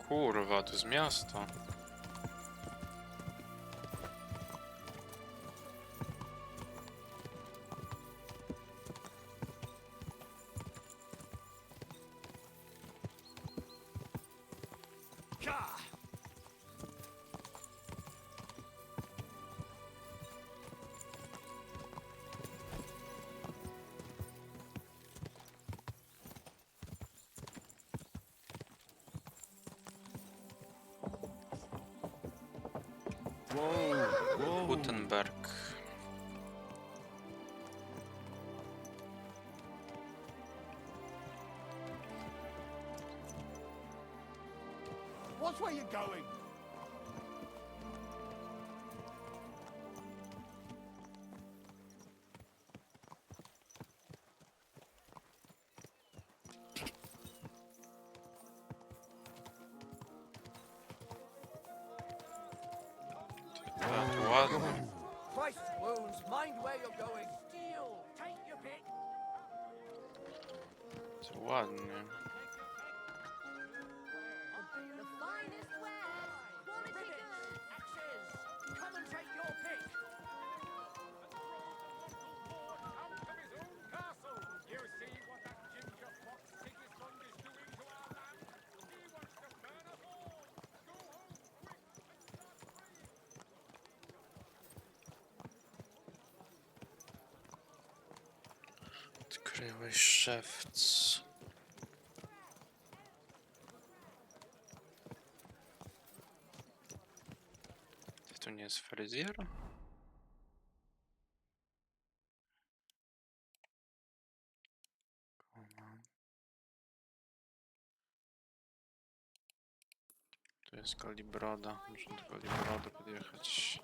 Kurwa, to jest miasto. Gutenberg. Watch where you're going. Tak, ładnie. Christ wounds, mind where you're going. Steal, take your pick. To ładnie. The finest wares, quality goods. Axes, come and take your pick. Odkryłeś szewc. To nie jest fryzjer? Tu jest Kalibroda. Muszę do Kalibroda podjechać.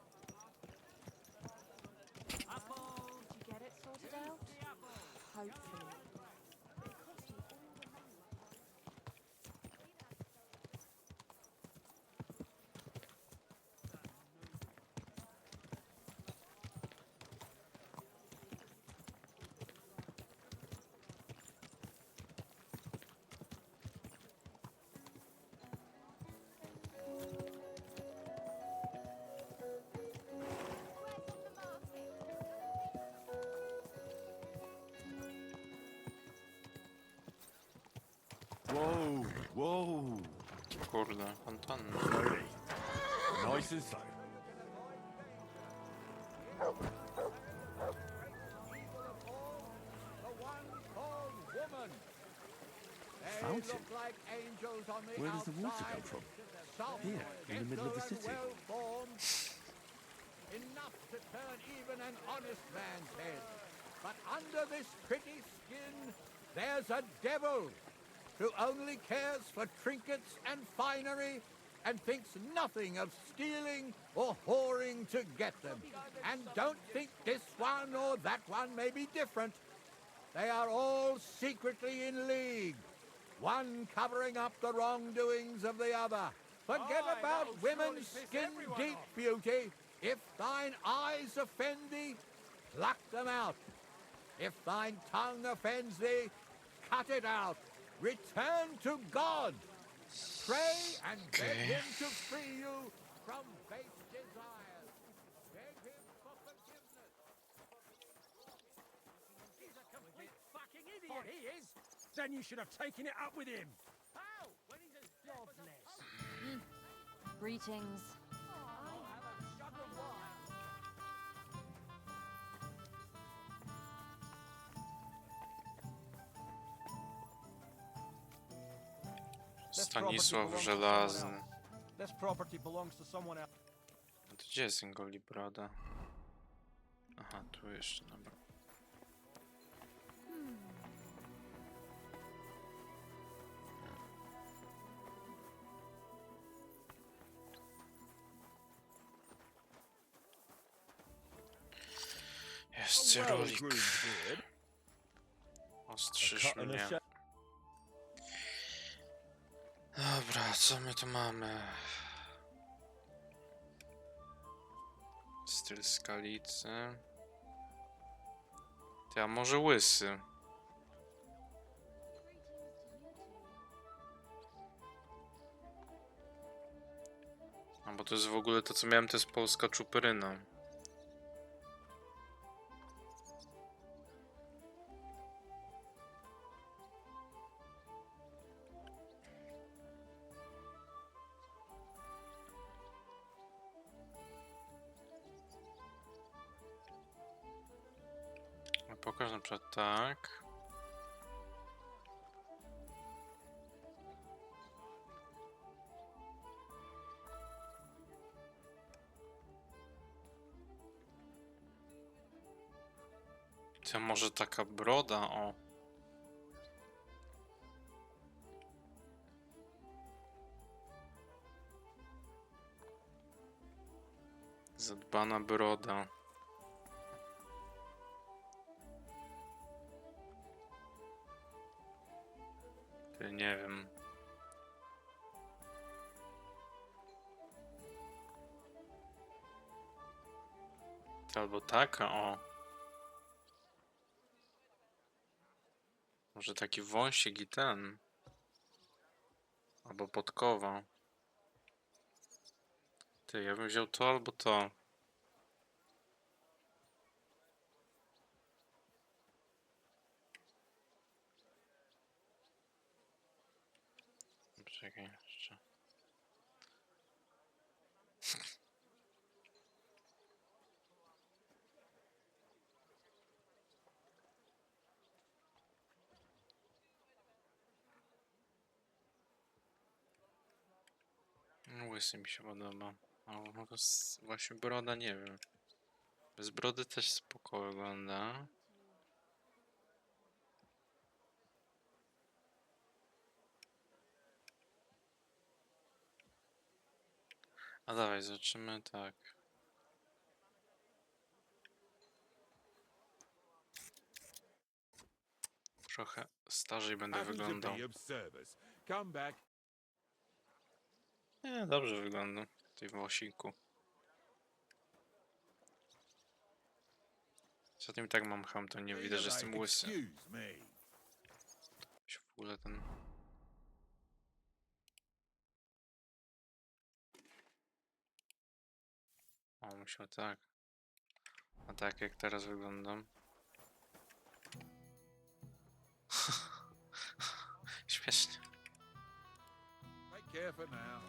Did you get it sorted out? Hopefully. It cost you all the money. Whoa, whoa. Kurde, fontanna. Slowly. Nice and slow. The one called woman. They Fountain? look like angels on the Where does the water outside. come from? Soft, Here, in the middle of the gentle and city. well-formed. Enough to turn even an honest man's head. But under this pretty skin, there's a devil who only cares for trinkets and finery and thinks nothing of stealing or whoring to get them. And don't think this one or that one may be different. They are all secretly in league, one covering up the wrongdoings of the other. Forget about women's skin-deep beauty. If thine eyes offend thee, pluck them out. If thine tongue offends thee, cut it out. Return to God. Pray and beg him to free you from base desires. Beg him for forgiveness. He's a complete fucking idiot, he is! Then you should have taken it up with him! How? When he's as deaf as a Godless! Greetings. I'll have a shot of wine. Stanisław Żelazny. This property belongs to someone else. A to gdzie jest Kalibroda? Aha, tu jeszcze, dobra. Cyrulik. groomed beard. Ostrzyż Cut and a mnie. shave. Dobra, co my tu mamy? Styl skalicy. Ty, a może łysy? A bo to jest w ogóle to, co miałem, to jest polska czupryna. A pokaż na przykład tak. To może taka broda, o. Zadbana broda. Ty, nie wiem. Ty, albo taka, o. Może taki wąsik i ten. Albo podkowa. Ty, ja bym wziął to albo to. Czekaj jeszcze. No, łysy mi się podoba. No to właśnie broda, nie wiem. Bez brody też spoko wygląda. A dawaj, zobaczymy tak. Trochę starzej będę Happy to wyglądał. be of service. Come back. Nie, dobrze wygląda w tej włosiku. Co tym i tak mam ham, to nie widać, że jestem łysy. Excuse me. Się w ogóle ten... O, musiał tak. A tak jak teraz wyglądam. Śmiesznie. Take care for now.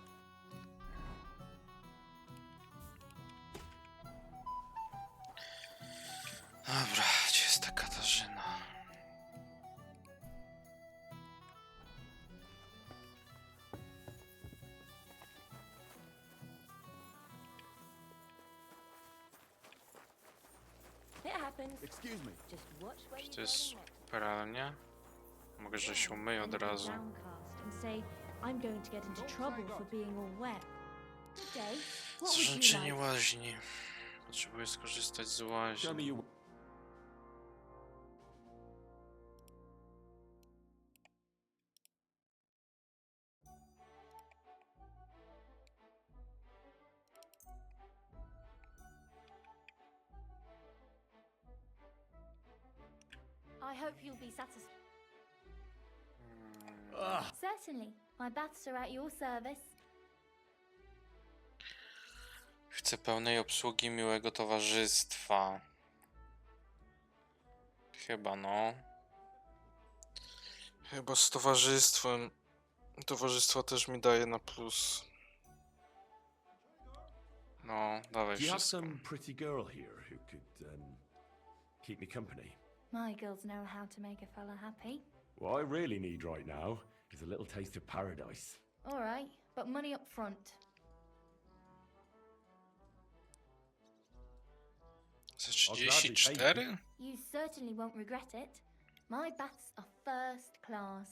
Dobra, gdzie jest ta Katarzyna? It happens. Excuse me. Just watch where Czy you're to jest going next. pralnia? Mogę, że się umyję od razu. Downcast and say, I'm going to get into trouble for being all wet. Today, what would you Zarządzenie like? łaźni. Potrzebuję skorzystać z Show me łaźni. your. I hope you'll be satisfied. Ugh. Certainly. My baths are at your service. Chcę pełnej obsługi miłego towarzystwa. Chyba no. Chyba z towarzystwem. Towarzystwo też mi daje na plus. No, dawaj Do you have wszystko. some pretty girl here who could keep me company? My girls know how to make a fella happy. What I really need right now is a little taste of paradise. All right, but money up front. Za I'll gladly take 34? You certainly won't regret it. My baths are first class.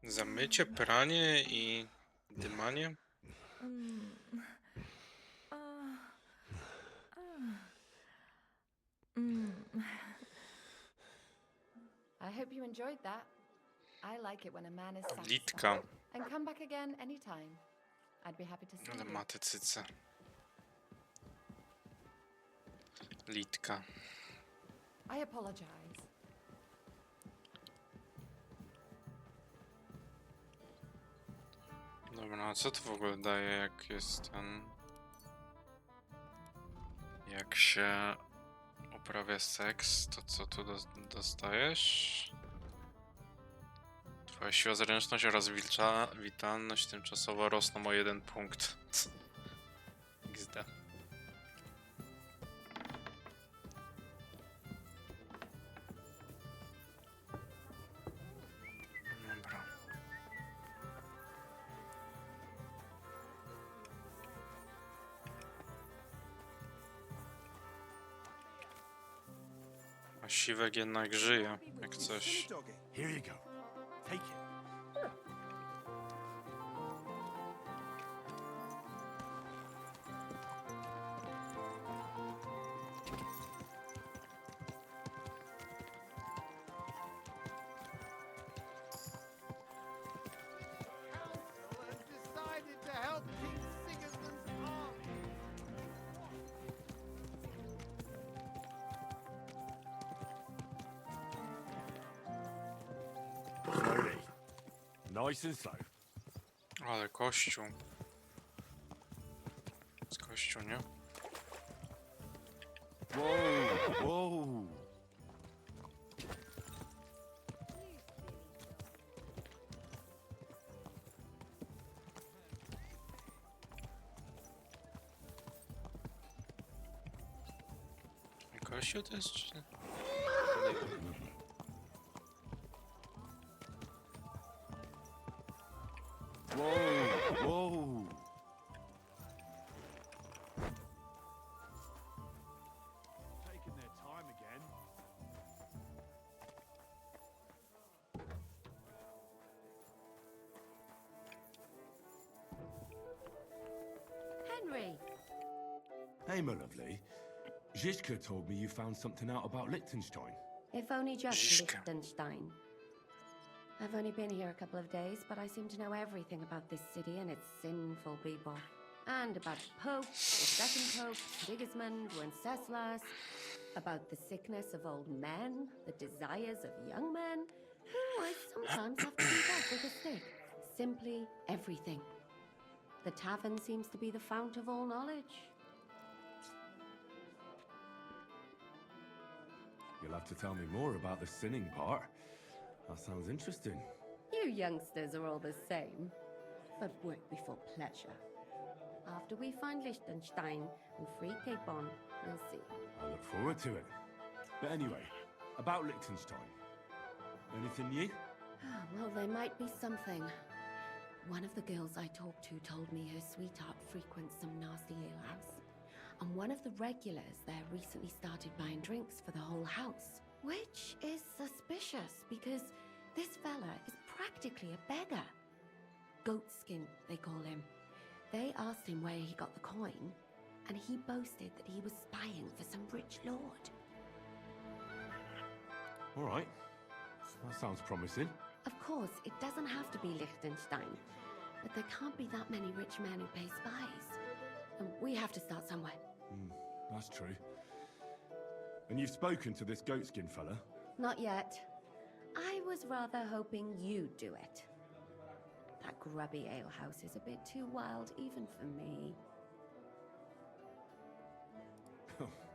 Za mycie, pranie i dymanie? I hope you enjoyed that. I like it when a man is satisfied. Litka. And come back again anytime. I'd be happy to see Ale you. ma te cyce. Litka. I apologize. Dobra, a co to w ogóle daje, jak jest ten... Jak się uprawia seks, to co tu dostajesz? Twoja siła, zręczność oraz witalność tymczasowo rosną o 1 punkt. XD. Dobra. A Siwek jednak żyje, jak coś. Here you go. Take it. Council has decided to help King Sigismund's army. Slowly. Nice and slow. Ale kościół. Z kościół, nie? Whoa, whoa. Kościół to jest czy... Whoa, whoa. Taking their time again. Henry! Hey, my lovely. Zizka told me you found something out about Liechtenstein. If only just Zizka. Liechtenstein. I've only been here a couple of days, but I seem to know everything about this city and its sinful people. And about Pope, the second Pope, Sigismund, Wenceslas, about the sickness of old men, the desires of young men, who I sometimes have to beat up with a stick. Simply everything. The tavern seems to be the fount of all knowledge. You'll have to tell me more about the sinning part. That sounds interesting. You youngsters are all the same. But work before pleasure. After we find Liechtenstein and free Cape Bon, we'll see. I look forward to it. But anyway, about Liechtenstein. Anything new? Well, there might be something. One of the girls I talked to told me her sweetheart frequents some nasty alehouse. And one of the regulars there recently started buying drinks for the whole house. Which is suspicious, because this fella is practically a beggar. Goatskin, they call him. They asked him where he got the coin, and he boasted that he was spying for some rich lord. All right. That sounds promising. Of course, it doesn't have to be Liechtenstein, but there can't be that many rich men who pay spies. And we have to start somewhere. That's true. And you've spoken to this goatskin fella? Not yet. I was rather hoping you'd do it. That grubby alehouse is a bit too wild even for me.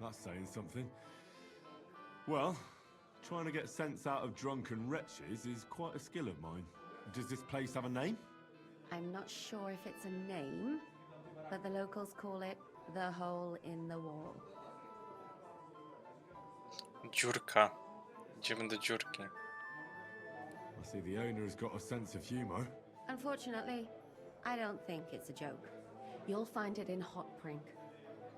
That's saying something. Well, trying to get sense out of drunken wretches is quite a skill of mine. Does this place have a name? I'm not sure if it's a name, but the locals call it the Hole in the Wall. Dziurka. Idziemy do dziurki. I see the owner has got a sense of humour. Unfortunately, I don't think it's a joke. You'll find it in Hot Prink.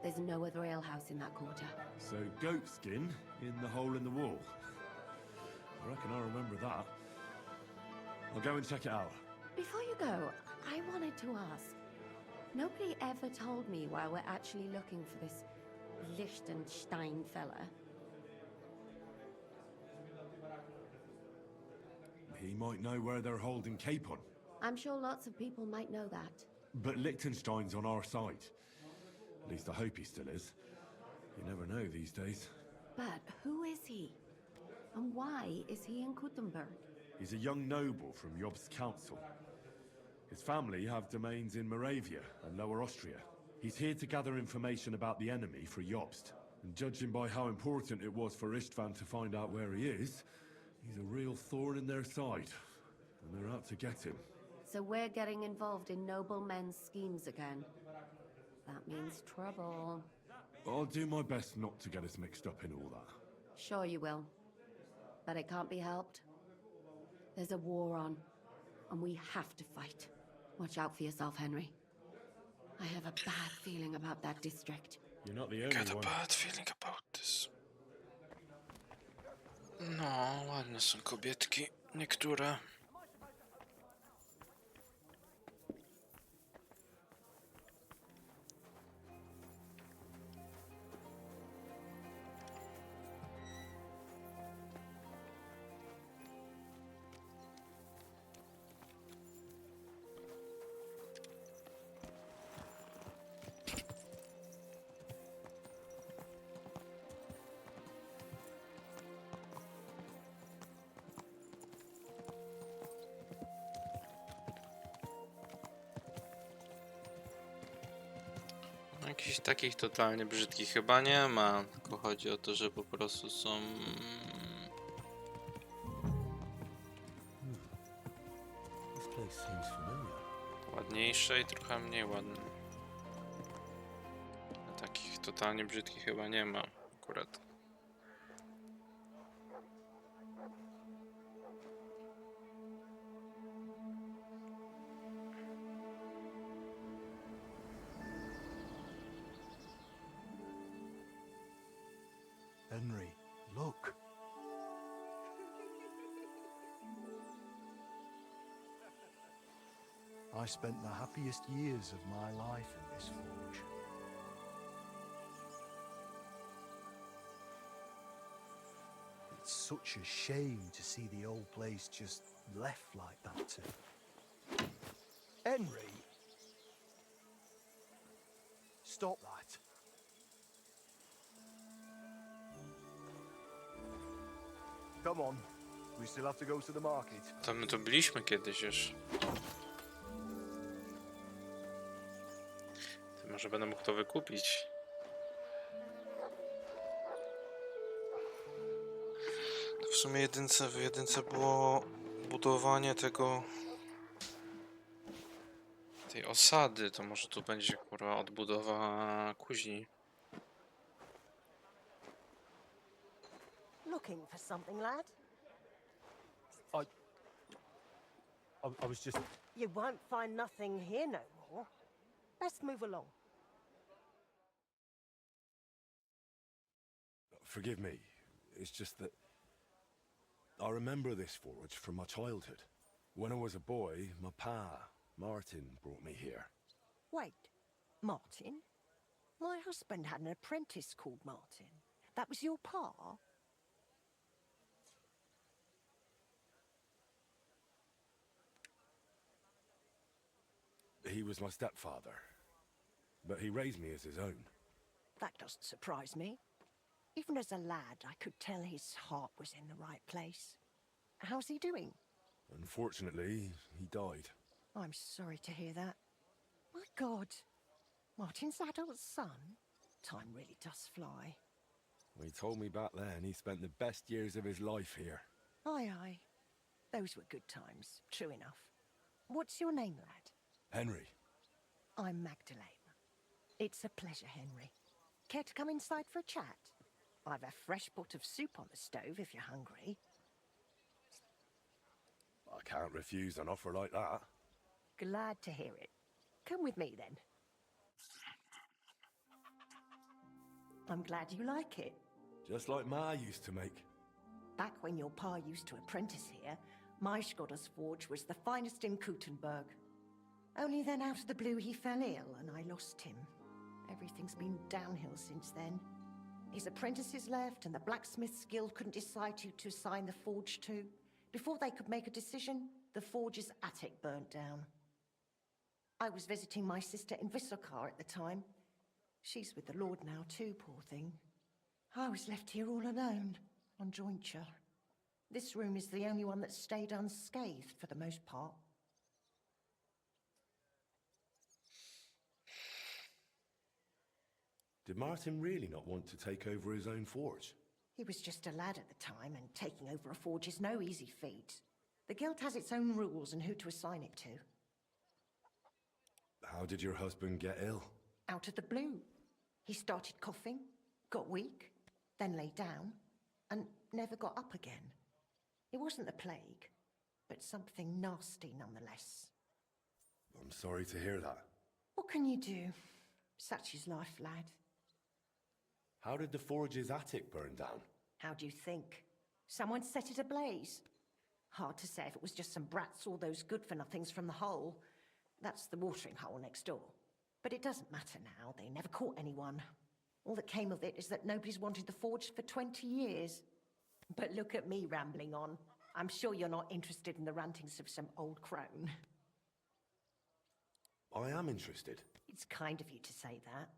There's no other alehouse in that quarter. So, goatskin in the hole in the wall. I reckon I remember that. I'll go and check it out. Before you go, I wanted to ask. Nobody ever told me why we're actually looking for this Liechtenstein fella. he might know where they're holding Capon. I'm sure lots of people might know that. But Liechtenstein's on our side. At least I hope he still is. You never know these days. But who is he? And why is he in Kuttenberg? He's a young noble from Jobst's council. His family have domains in Moravia and Lower Austria. He's here to gather information about the enemy for Jobst. And judging by how important it was for Istvan to find out where he is, he's a real thorn in their side. And they're out to get him. So we're getting involved in noblemen's schemes again. That means trouble. I'll do my best not to get us mixed up in all that. Sure you will. But it can't be helped. There's a war on, and we have to fight. Watch out for yourself, Henry. I have a bad feeling about that district. You're not the only Got a one. bad feeling about this. No, ładne są kobietki. Niektóre. Jakichś takich totalnie brzydkich chyba nie ma, tylko chodzi o to, że po prostu są This place seems familiar. ładniejsze i trochę mniej ładne. A takich totalnie brzydkich chyba nie ma akurat. Henry, look. I spent the happiest years of my life in this forge. It's such a shame to see the old place just left like that too. Henry! Stop that. Come on. We still have to go to the market. Tam my to byliśmy kiedyś już. To może będę mógł to wykupić. To w sumie w jedynce było budowanie tej osady, to może tu będzie kurwa odbudowa kuźni. Looking for something, lad? I was just... You won't find nothing here no more. Best move along. Forgive me. It's just that I remember this forge from my childhood. When I was a boy, my pa, Martin, brought me here. Wait, Martin? My husband had an apprentice called Martin. That was your pa? He was my stepfather, but he raised me as his own. That doesn't surprise me. Even as a lad, I could tell his heart was in the right place. How's he doing? Unfortunately, he died. I'm sorry to hear that. My God, Martin's adult son? Time really does fly. He told me back then he spent the best years of his life here. Aye, aye. Those were good times, true enough. What's your name, lad? Henry. I'm Magdalene. It's a pleasure, Henry. Care to come inside for a chat? I've a fresh pot of soup on the stove if you're hungry. I can't refuse an offer like that. Glad to hear it. Come with me, then. I'm glad you like it. Just like Ma used to make. Back when your pa used to apprentice here, my Skodder's forge was the finest in Kuttenberg. Only then out of the blue he fell ill and I lost him. Everything's been downhill since then. His apprentices left and the blacksmith's guild couldn't decide who to assign the forge to. Before they could make a decision, the forge's attic burnt down. I was visiting my sister in Visokar at the time. She's with the Lord now too, poor thing. I was left here all alone, on jointure. This room is the only one that stayed unscathed for the most part. Did Martin really not want to take over his own forge? He was just a lad at the time, and taking over a forge is no easy feat. The guild has its own rules and who to assign it to. How did your husband get ill? Out of the blue. He started coughing, got weak, then lay down, and never got up again. It wasn't the plague, but something nasty nonetheless. I'm sorry to hear that. What can you do? Such is life, lad. How did the forge's attic burn down? How do you think? Someone set it ablaze. Hard to say if it was just some brats or those good-for-nothings from the hole. That's the watering hole next door. But it doesn't matter now. They never caught anyone. All that came of it is that nobody's wanted the forge for 20 years. But look at me rambling on. I'm sure you're not interested in the rantings of some old crone. I am interested. It's kind of you to say that.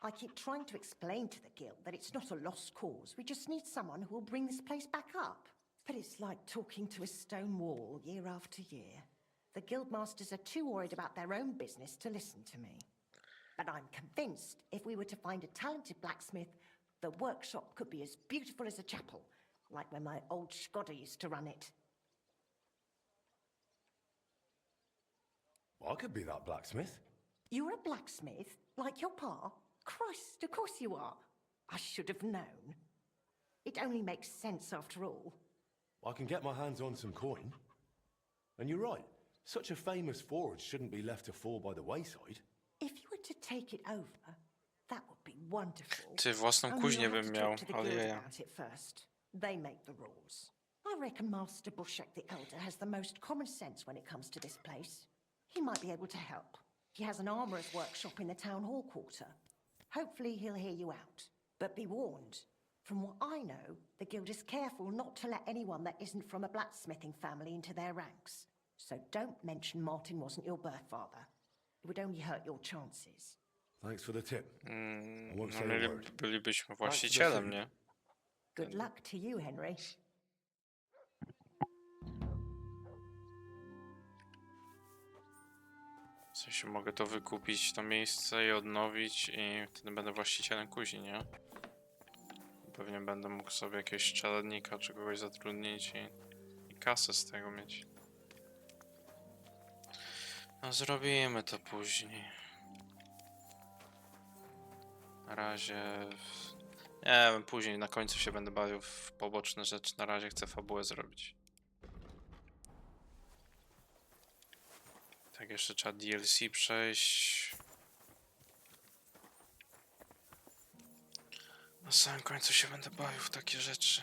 I keep trying to explain to the guild that it's not a lost cause. We just need someone who will bring this place back up. But it's like talking to a stone wall year after year. The guildmasters are too worried about their own business to listen to me. But I'm convinced if we were to find a talented blacksmith, the workshop could be as beautiful as a chapel, like when my old Skoda used to run it. I could be that blacksmith. You're a blacksmith? Like your pa? Christ, of course you are. I should have known. It only makes sense after all. I can get my hands on some coin. And you're right. Such a famous forge shouldn't be left to fall by the wayside. If you were to take it over, that would be wonderful. Ty, własną Only kuźnię I have bym to miał, talk to the ale guild jaja. about it first. They make the rules. I reckon Master Bushek the Elder has the most common sense when it comes to this place. He might be able to help. He has an armourer's workshop in the town hall quarter. Hopefully he'll hear you out. But be warned. From what I know, the guild is careful not to let anyone that isn't from a blacksmithing family into their ranks. So don't mention Martin wasn't your birth father. It would only hurt your chances. Thanks for the tip. I won't No, say a word. bylibyśmy właścicielem, nie? Good luck to you, Henry. W sensie mogę to wykupić, to miejsce i odnowić i wtedy będę właścicielem kuźni, nie? Pewnie będę mógł sobie jakiegoś czeladnika czy kogoś zatrudnić i kasę z tego mieć. No zrobimy to później. Na razie... Nie wiem, później na końcu się będę bawił w poboczne rzeczy. Na razie chcę fabułę zrobić. Tak, jeszcze trzeba DLC przejść. Na samym końcu się będę bawił w takie rzeczy.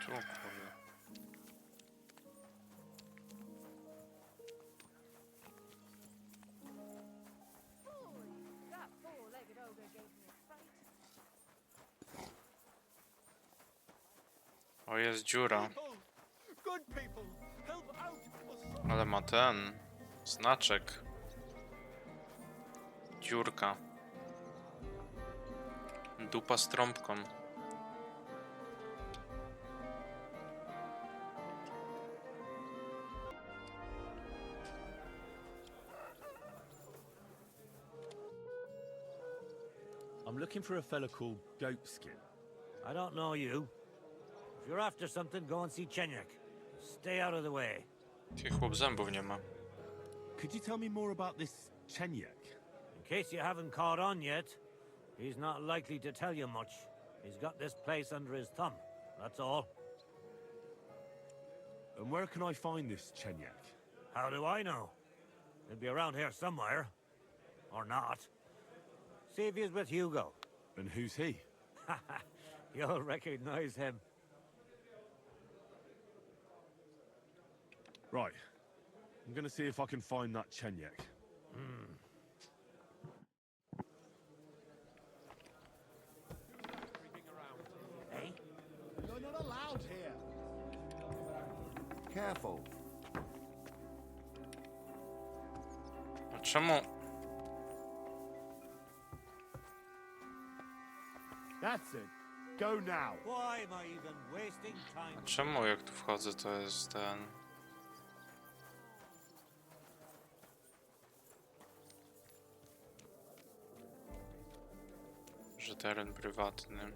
Tu, kurde. That four-legged ogre gave me a fright. O, jest dziura. Good people, help out. Ale ma ten znaczek. Dziurka. Dupa z trąbką. I'm looking for a fella called Goatskin. I don't know you. If you're after something, go and see Chenyek. Stay out of the way. Ty, chłop zębów nie ma. Could you tell me more about this Chenyek? In case you haven't caught on yet, he's not likely to tell you much. He's got this place under his thumb, that's all. And where can I find this Chenyek? How do I know? He'll be around here somewhere. Or not. See if he's with Hugo. And who's he? You'll recognize him. Right. I'm gonna see if I can find that Chenyek. careful. A czemu? That's it. Go now. Why am I even wasting A time? czemu jak tu wchodzę to jest ten... Że teren prywatny.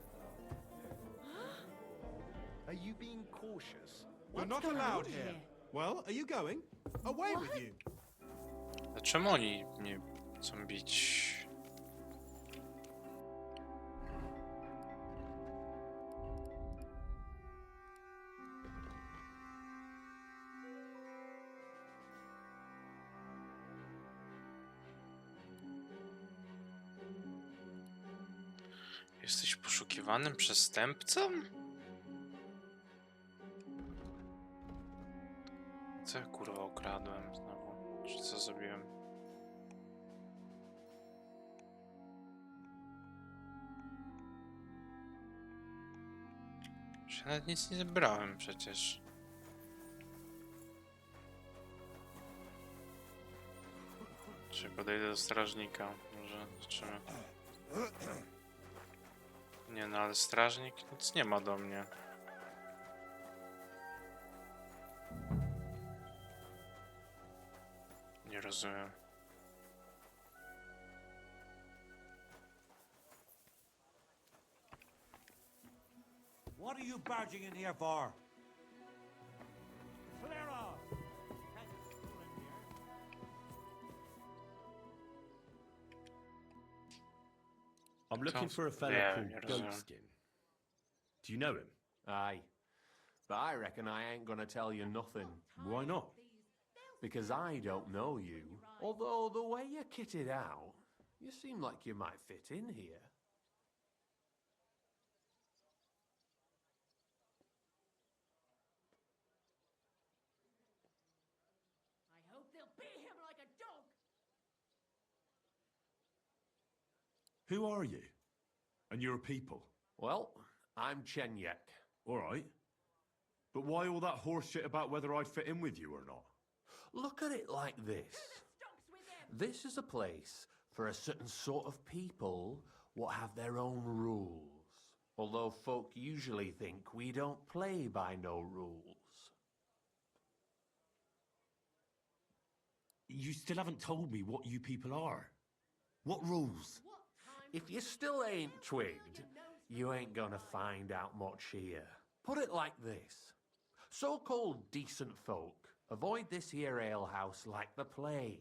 Are you being cautious? You're not allowed here. Well, are you going? Away with you. A czemu oni mnie chcą bić? Jesteś poszukiwanym przestępcą? Co ja kurwa ukradłem znowu? Czy co zrobiłem? Że nawet nic nie zebrałem przecież. Czy podejdę do strażnika? Może zobaczymy. Nie no, ale strażnik nic nie ma do mnie. Nie rozumiem. What are you barging in here for? Clear off! I'm looking for a fella Yeah, called you're right. Goatskin. Do you know him? Aye. But I reckon I ain't gonna tell you nothing. Why not? Because I don't know you. Although the way you're kitted out, you seem like you might fit in here. I hope they'll beat him like a dog. Who are you? And you're a people? Well, I'm Chenyek. All right. But why all that horse shit about whether I'd fit in with you or not? Look at it like this. This is a place for a certain sort of people what have their own rules. Although folk usually think we don't play by no rules. You still haven't told me what you people are. What rules? If you still ain't twigged, you ain't gonna find out much here. Put it like this. So-called decent folk avoid this here alehouse like the plague.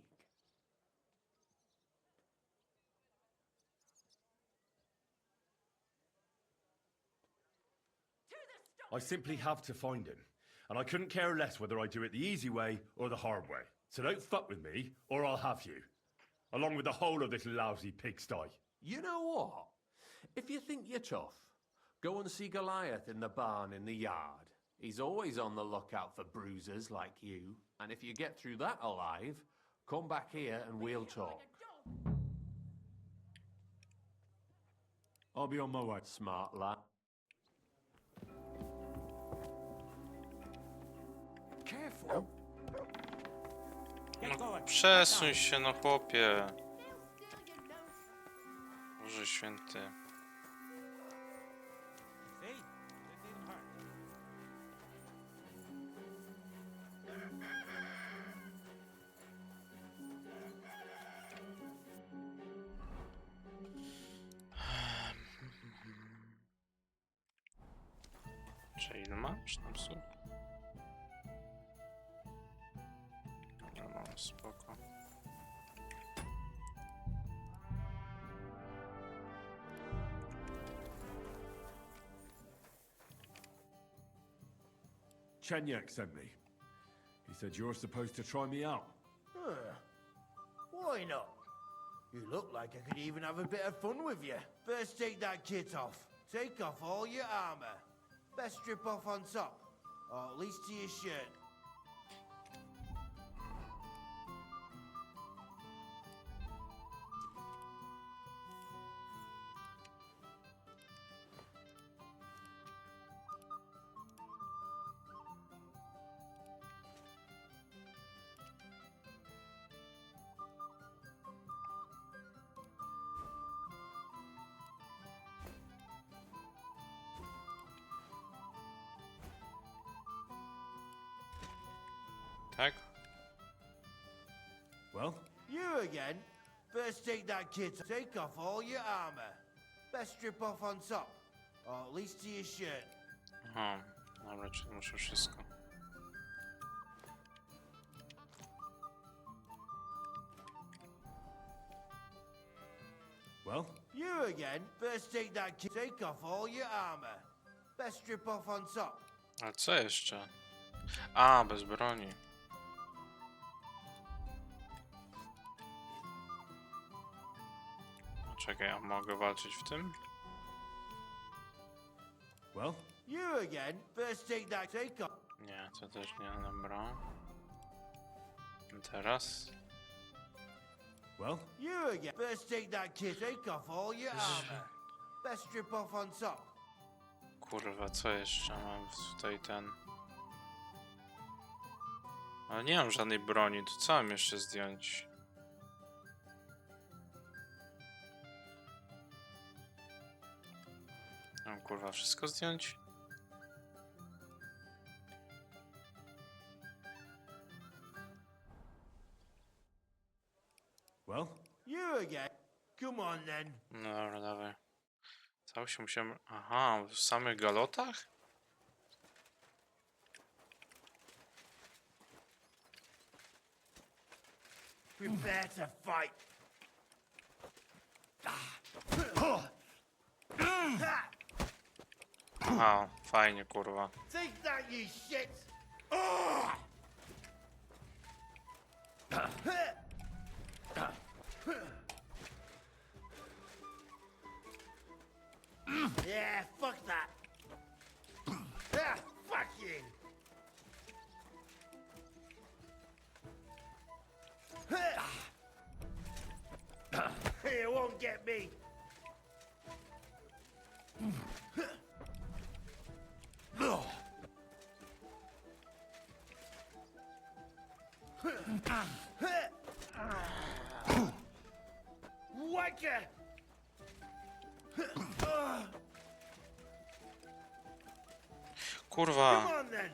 I simply have to find him. And I couldn't care less whether I do it the easy way or the hard way. So don't fuck with me, or I'll have you. Along with the whole of this lousy pigsty. You know what? If you think you're tough, go and see Goliath in the barn in the yard. He's always on the lookout for bruisers like you. And if you get through that alive, come back here and we'll talk. I'll be on my way. Smart lad. Careful. No, przesuń się, no chłopie. Boże święty. See? Didn't even hurt. Czy ile masz tam słów? Dobra, mam spoko. Chenyek sent me. He said you're supposed to try me out. Why not? You look like I could even have a bit of fun with you. First take that kit off. Take off all your armor. Best strip off on top. Or at least to your shirt. Tak? Well? You again? First take that kit. Take off all your armor. Best strip off on top. Or at least to your shirt. Aha, dobra, czyli muszę wszystko. Well? You again? First take that kit. Take off all your armor. Best strip off on top. Ale co jeszcze? A, bez broni. Czekaj, a mogę walczyć w tym? Well? You again? First take that. Take off. Nie, to też nie, dobra. Teraz? Well? You again? First take that kit. Take off all your armor. Best strip off on top. Kurwa, co jeszcze mam tutaj ten... Ale nie mam żadnej broni, to co mam jeszcze zdjąć? Mam kurwa wszystko zdjąć? Well? You again? Come on then. No dobra, dawaj. Cały się musiałem... Aha, w samych galotach? Prepare to fight. Aha, fajnie, kurwa. Take that, you shit! Yeah, fuck that. Fuck you. You won't get me. Whacker! Kurwa. Come on then.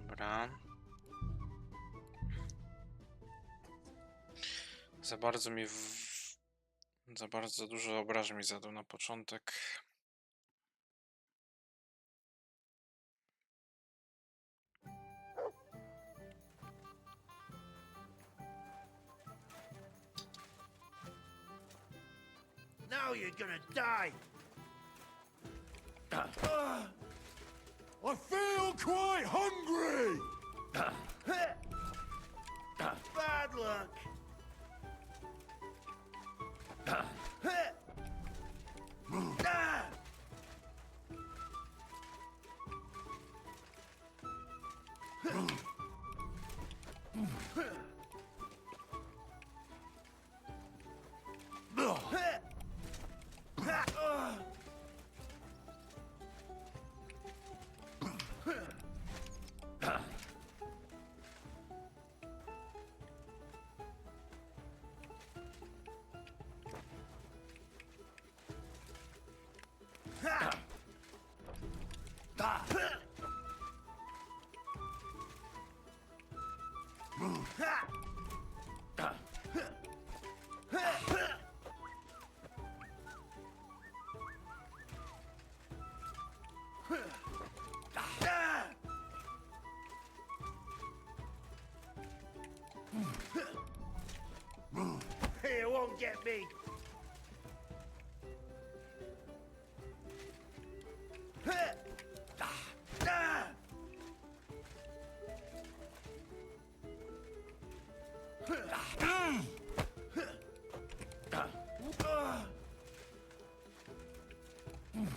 Dobra. Za bardzo mi za bardzo dużo obrażeń mi zadał na początek. Now you're gonna die. I feel quite hungry! Bad luck. You won't get me.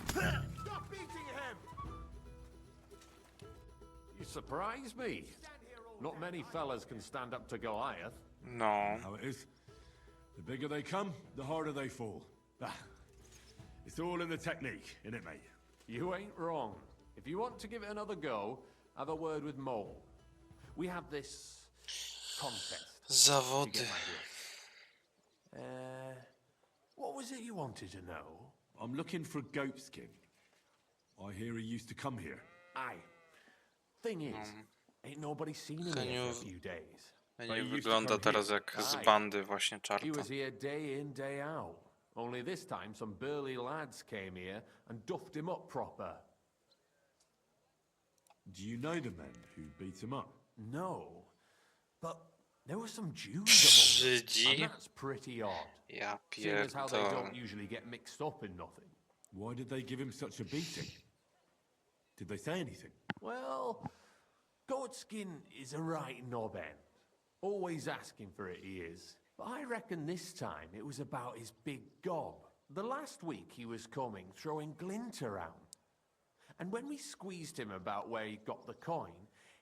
Stop beating him! You surprise me. Not many fellas can stand up to Goliath. No. How it is. The bigger they come, the harder they fall. It's all in the technique, innit, mate? You ain't wrong. If you want to give it another go, have a word with Mole. We have this contest. Zawody. You get my drift. What was it you wanted to know? I'm looking for Goatskin. I hear he used to come here. Aye. Thing is, ain't nobody seen him here for a few days. Nie wygląda teraz jak z bandy właśnie He czarta. was here day in, day out. Only this time some burly lads came here and duffed him up proper. Do you know the men who beat him up? No, but there were some Jews among them, and that's pretty odd. Ja Seeing as how they pierdolę. don't usually get mixed up in nothing. Why did they give him such a beating? Did they say anything? Well, Goatskin is a right knob end. Always asking for it, he is. But I reckon this time it was about his big gob. The last week he was coming, throwing glint around. And when we squeezed him about where he got the coin,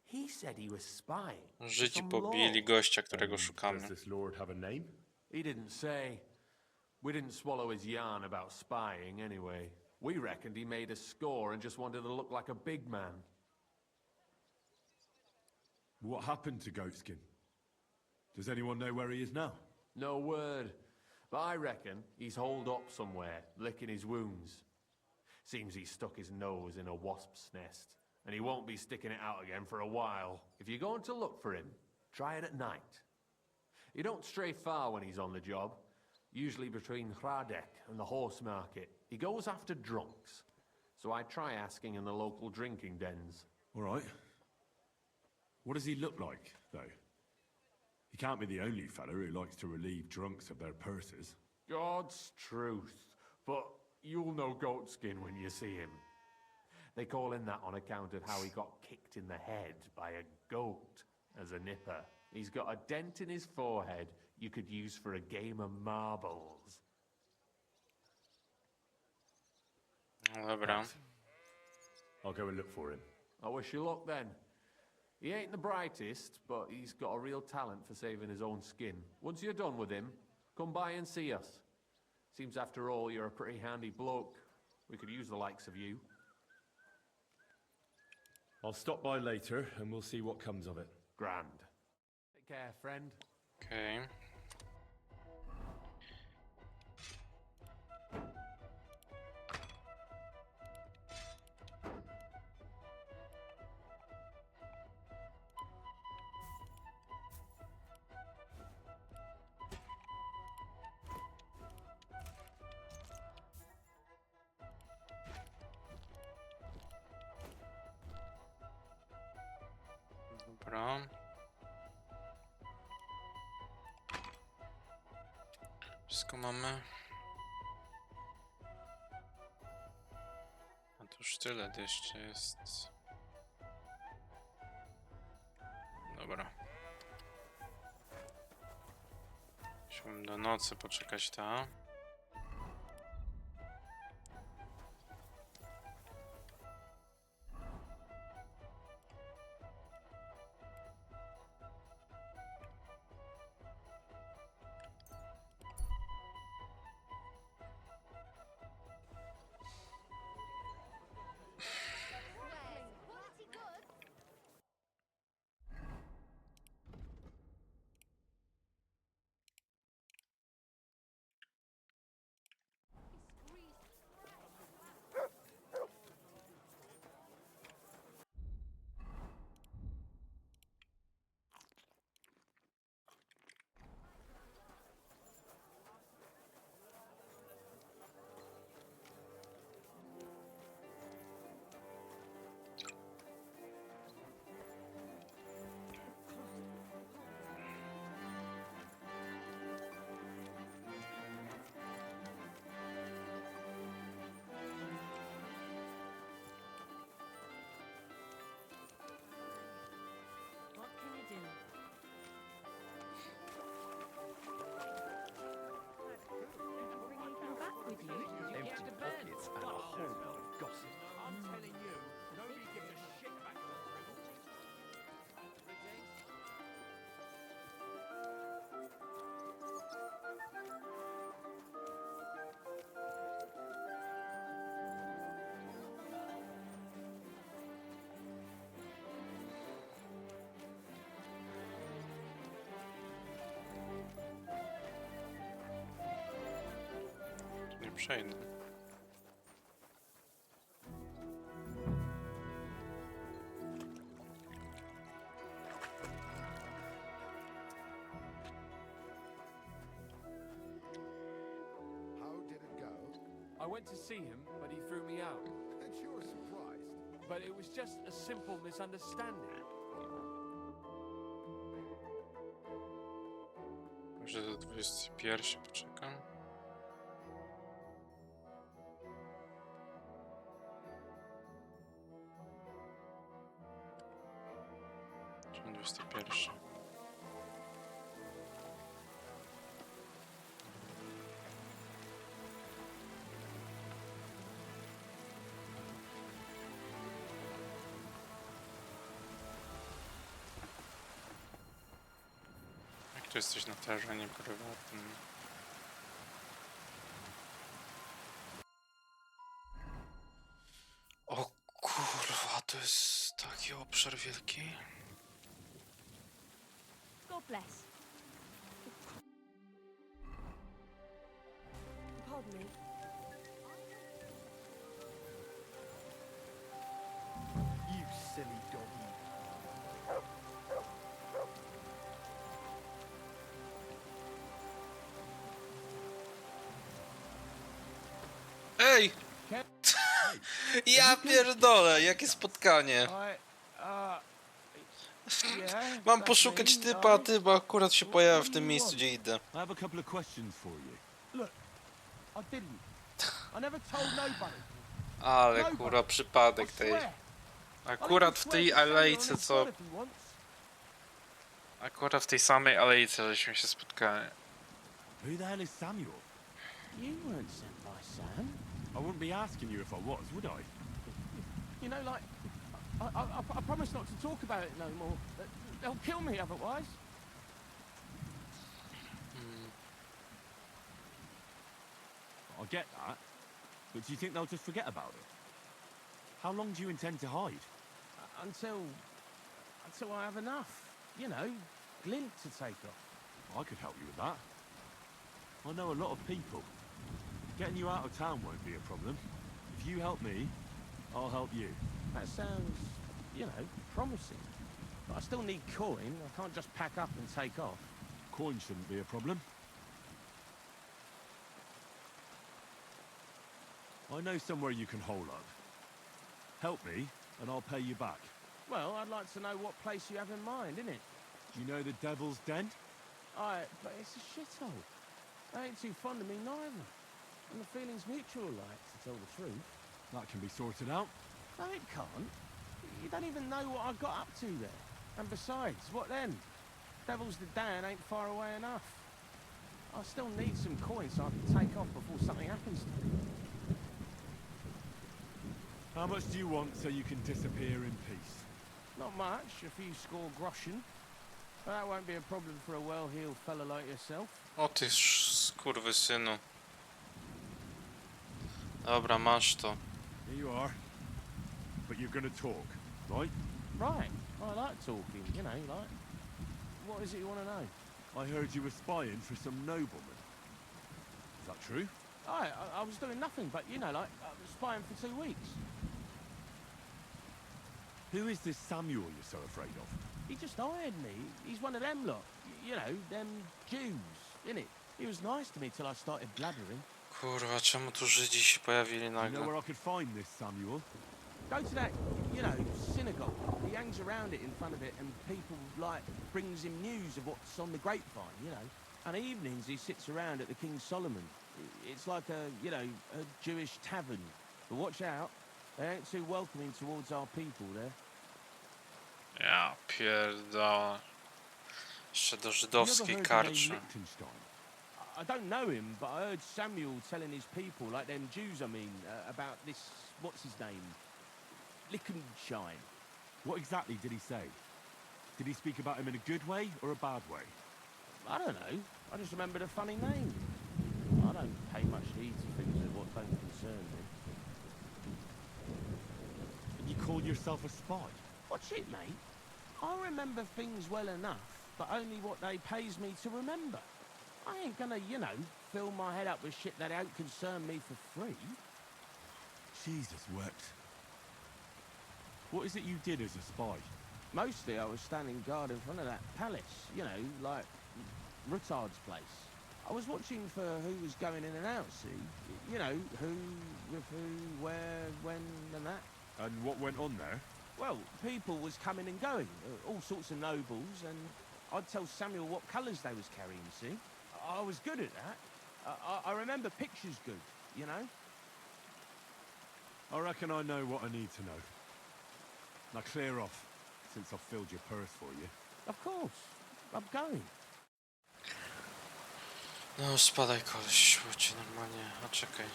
he said he was spying. W życiu pobili gościa, którego szukamy. Does this lord have a name? He didn't say. We didn't swallow his yarn about spying anyway. We reckoned he made a score and just wanted to look like a big man. What happened to Goatskin? Does anyone know where he is now? No word. But I reckon he's holed up somewhere, licking his wounds. Seems he stuck his nose in a wasp's nest, and he won't be sticking it out again for a while. If you're going to look for him, try it at night. You don't stray far when he's on the job, usually between Hradek and the horse market. He goes after drunks, so I try asking in the local drinking dens. All right. What does he look like, though? He can't be the only fella who likes to relieve drunks of their purses. God's truth, but you'll know Goatskin when you see him. They call him that on account of how he got kicked in the head by a goat as a nipper. He's got a dent in his forehead you could use for a game of marbles. Dobra. I'll go and look for him. I wish you luck then. He ain't the brightest, but he's got a real talent for saving his own skin. Once you're done with him, come by and see us. Seems after all you're a pretty handy bloke. We could use the likes of you. I'll stop by later and we'll see what comes of it. Grand. Take care, friend. Okej. Dobra. Wszystko mamy. A to już tyle jeszcze jest. Dobra. Musimy do nocy poczekać, ta. przejdę. How did it go? I went to see him, but he threw me out. And you were surprised. But it was just a simple misunderstanding. Może do 21 poczekam. Czy 21? Jak to jesteś na terenie prywatnym? O kurwa, to jest taki obszar wielki. God bless. Pardon me. You silly doggy. Ej! Ja pierdolę, jakie spotkanie. Mam poszukać typa, a ty akurat się pojawia w tym miejscu, gdzie idę. I have a couple of questions for you. Look, I didn't. I never told nobody. Ale kurwa przypadek tej. Akurat w tej alejce, co... Akurat w tej samej alejce, żeśmy się spotkali. Who the hell is Samuel? You weren't sent by Sam. I wouldn't be asking you if I was, would I? You know, like, I promise not to talk about it no more. They'll kill me otherwise. I get that, but do you think they'll just forget about it? How long do you intend to hide? Until I have enough. You know, glint to take off. I could help you with that. I know a lot of people. Getting you out of town won't be a problem. If you help me, I'll help you. That sounds, you know, promising. But I still need coin. I can't just pack up and take off. Coin shouldn't be a problem. I know somewhere you can hole up. Help me, and I'll pay you back. Well, I'd like to know what place you have in mind, innit? Do you know the Devil's Den? But it's a shithole. They ain't too fond of me neither. And the feeling's mutual, like, to tell the truth. That can be sorted out. No, it can't. You don't even know what I got up to there. And besides, what then? Devil's the Den ain't far away enough. I still need some coin so I can take off before something happens to me. How much do you want so you can disappear in peace? Not much, a few score groschen. But that won't be a problem for a well-heeled fella like yourself. O ty skurwysynu. Dobra, masz to. Here you are. But you're gonna talk, right? Right. I like talking, you know, like... What is it you want to know? I heard you were spying for some nobleman. Is that true? I was doing nothing but, you know, like, spying for 2 weeks. Who is this Samuel you're so afraid of? He just hired me. He's one of them lot. You know, them Jews, innit? He was nice to me till I started blathering. Kurwa, czemu tu Żydzi się pojawili You know nagle? where I could find this Samuel? Go to that, you know, synagogue. He hangs around it in front of it and people, like, brings him news of what's on the grapevine, you know. And evenings he sits around at the King Solomon. It's like a, you know, a Jewish tavern. But watch out, they ain't too welcoming towards our people there. Ja pierdolę. Jeszcze do żydowskiej karczy. I don't know him, but I heard Samuel telling his people, like them Jews, I mean, about this, what's his name? Liechtenstein. What exactly did he say? Did he speak about him in a good way or a bad way? I don't know. I just remembered a funny name. I don't pay much heed to things that what don't concern me. And you call yourself a spy? Watch it, mate. I remember things well enough, but only what they pays me to remember. I ain't gonna, you know, fill my head up with shit that don't concern me for free. Jesus wept. What is it you did as a spy? Mostly I was standing guard in front of that palace, you know, like Rutard's place. I was watching for who was going in and out, see? You know, who, with who, where, when, and that. And what went on there? Well, people was coming and going, all sorts of nobles, and I'd tell Samuel what colours they was carrying, see? I was good at that. I remember pictures good, you know? I reckon I know what I need to know. Now clear off, since I've filled your purse for you. Of course. I'm going. No, spadaj koleś, chodź normalnie, a czekaj.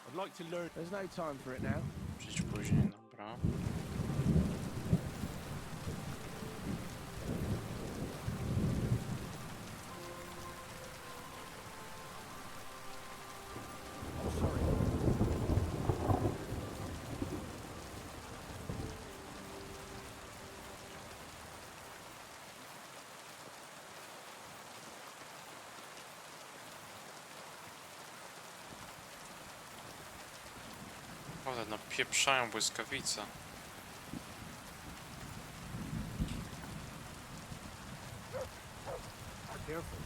I'd like to learn. There's no time for it now. Przyjdź później, dobra. Ale napieprzają błyskawice. Careful.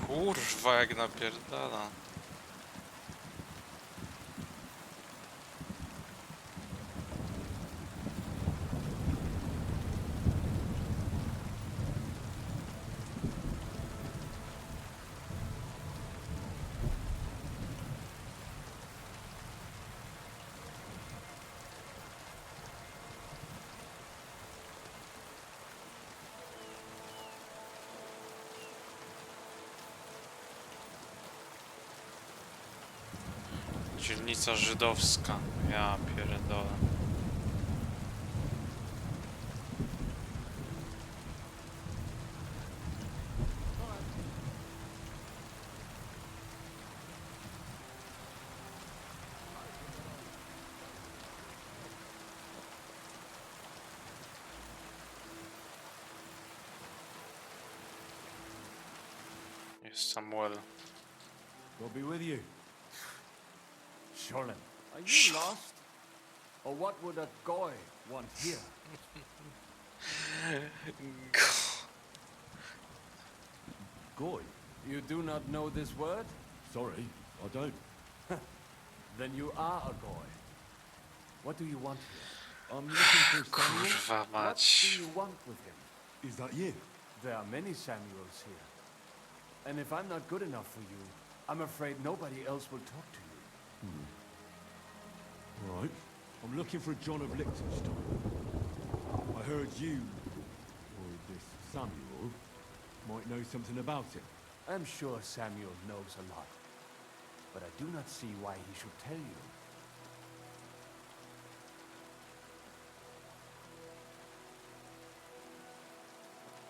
Kurwa, jak napierdala. Dzielnica żydowska. Ja pierdolę. Jest Samuel. We'll be with you. Surely. Are you lost? Or what would a goy want here? Goy? You do not know this word? Sorry, I don't. Then you are a goy. What do you want here? I'm looking for Samuel. Kurwa What mać. do you want with him? Is that you? There are many Samuels here. And if I'm not good enough for you, I'm afraid nobody else will talk to you. Right. I'm looking for John of Liechtenstein. I heard you, or this Samuel, might know something about it. I'm sure Samuel knows a lot. But I do not see why he should tell you.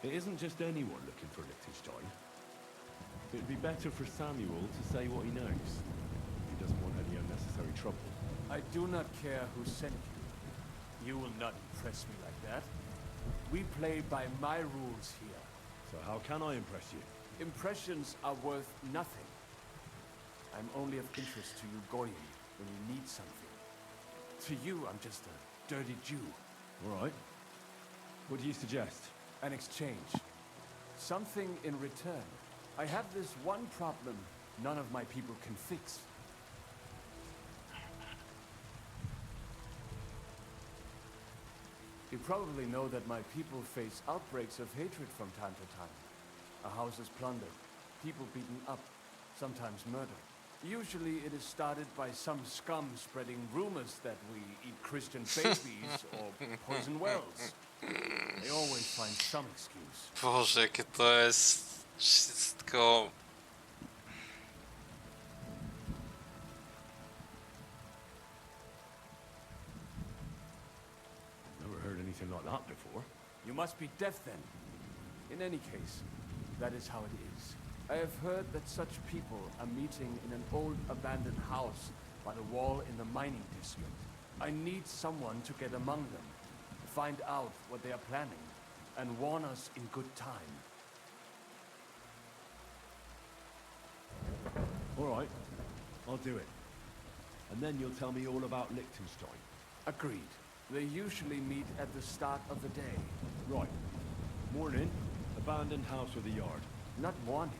It isn't just anyone looking for Liechtenstein. It'd be better for Samuel to say what he knows. He doesn't want any unnecessary trouble. I do not care who sent you. You will not impress me like that. We play by my rules here. So how can I impress you? Impressions are worth nothing. I'm only of interest to you, Goyim, when you need something. To you, I'm just a dirty Jew. All right. What do you suggest? An exchange. Something in return. I have this one problem none of my people can fix. You probably know that my people face outbreaks of hatred from time to time. A house is plundered, people beaten up, sometimes murdered. Usually it is started by some scum spreading rumors that we eat Christian babies or poison wells. They always find some excuse. Boże, jakie to jest wszystko... Never heard anything like that before. You must be deaf then. In any case, that is how it is. I have heard that such people are meeting in an old abandoned house by the wall in the mining district. I need someone to get among them, find out what they are planning, and warn us in good time. All right, I'll do it. And then you'll tell me all about Liechtenstein. Agreed. They usually meet at the start of the day. Right. Morning, abandoned house with a yard. Not morning,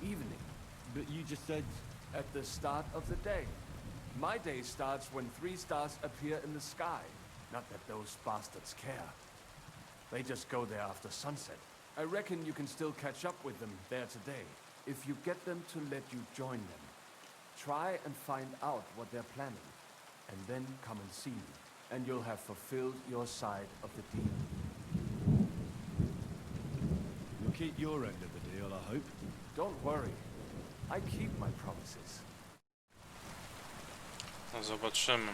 evening. But you just said... At the start of the day. My day starts when 3 stars appear in the sky. Not that those bastards care. They just go there after sunset. I reckon you can still catch up with them there today, if you get them to let you join them. Try and find out what they're planning, and then come and see me, and you'll have fulfilled your side of the deal. You'll keep your end of the deal, I hope. Don't worry. I keep my promises. No zobaczymy.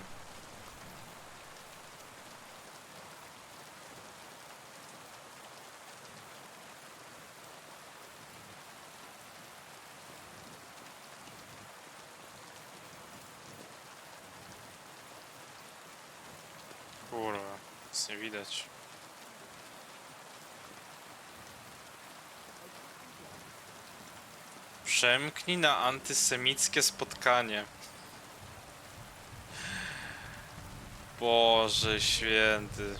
Kurwa, nic nie widać. Przemknij na antysemickie spotkanie. Boże święty.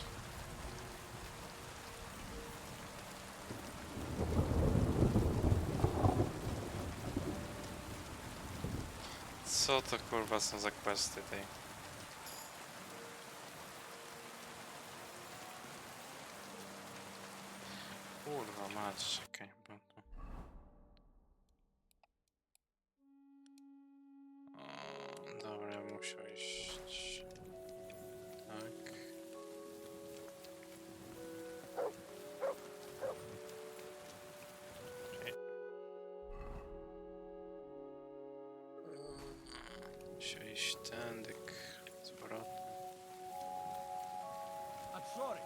Co to kurwa są za questy tej? Kurwa mać, czekaj, bo to... O, dobra, ja muszę iść. Tak. Okej. Muszę iść tędy, z powrotem. I'm sorry.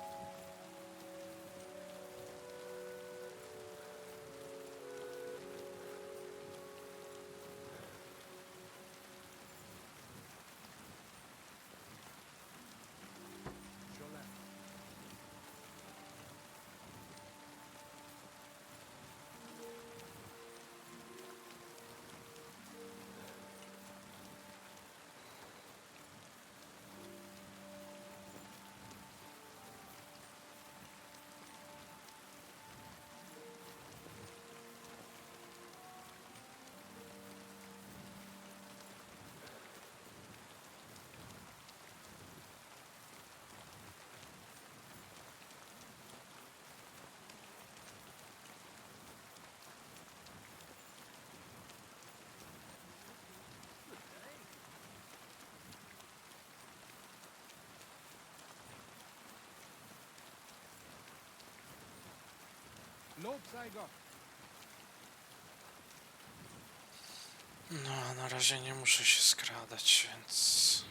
No, na razie nie muszę się skradać, więc...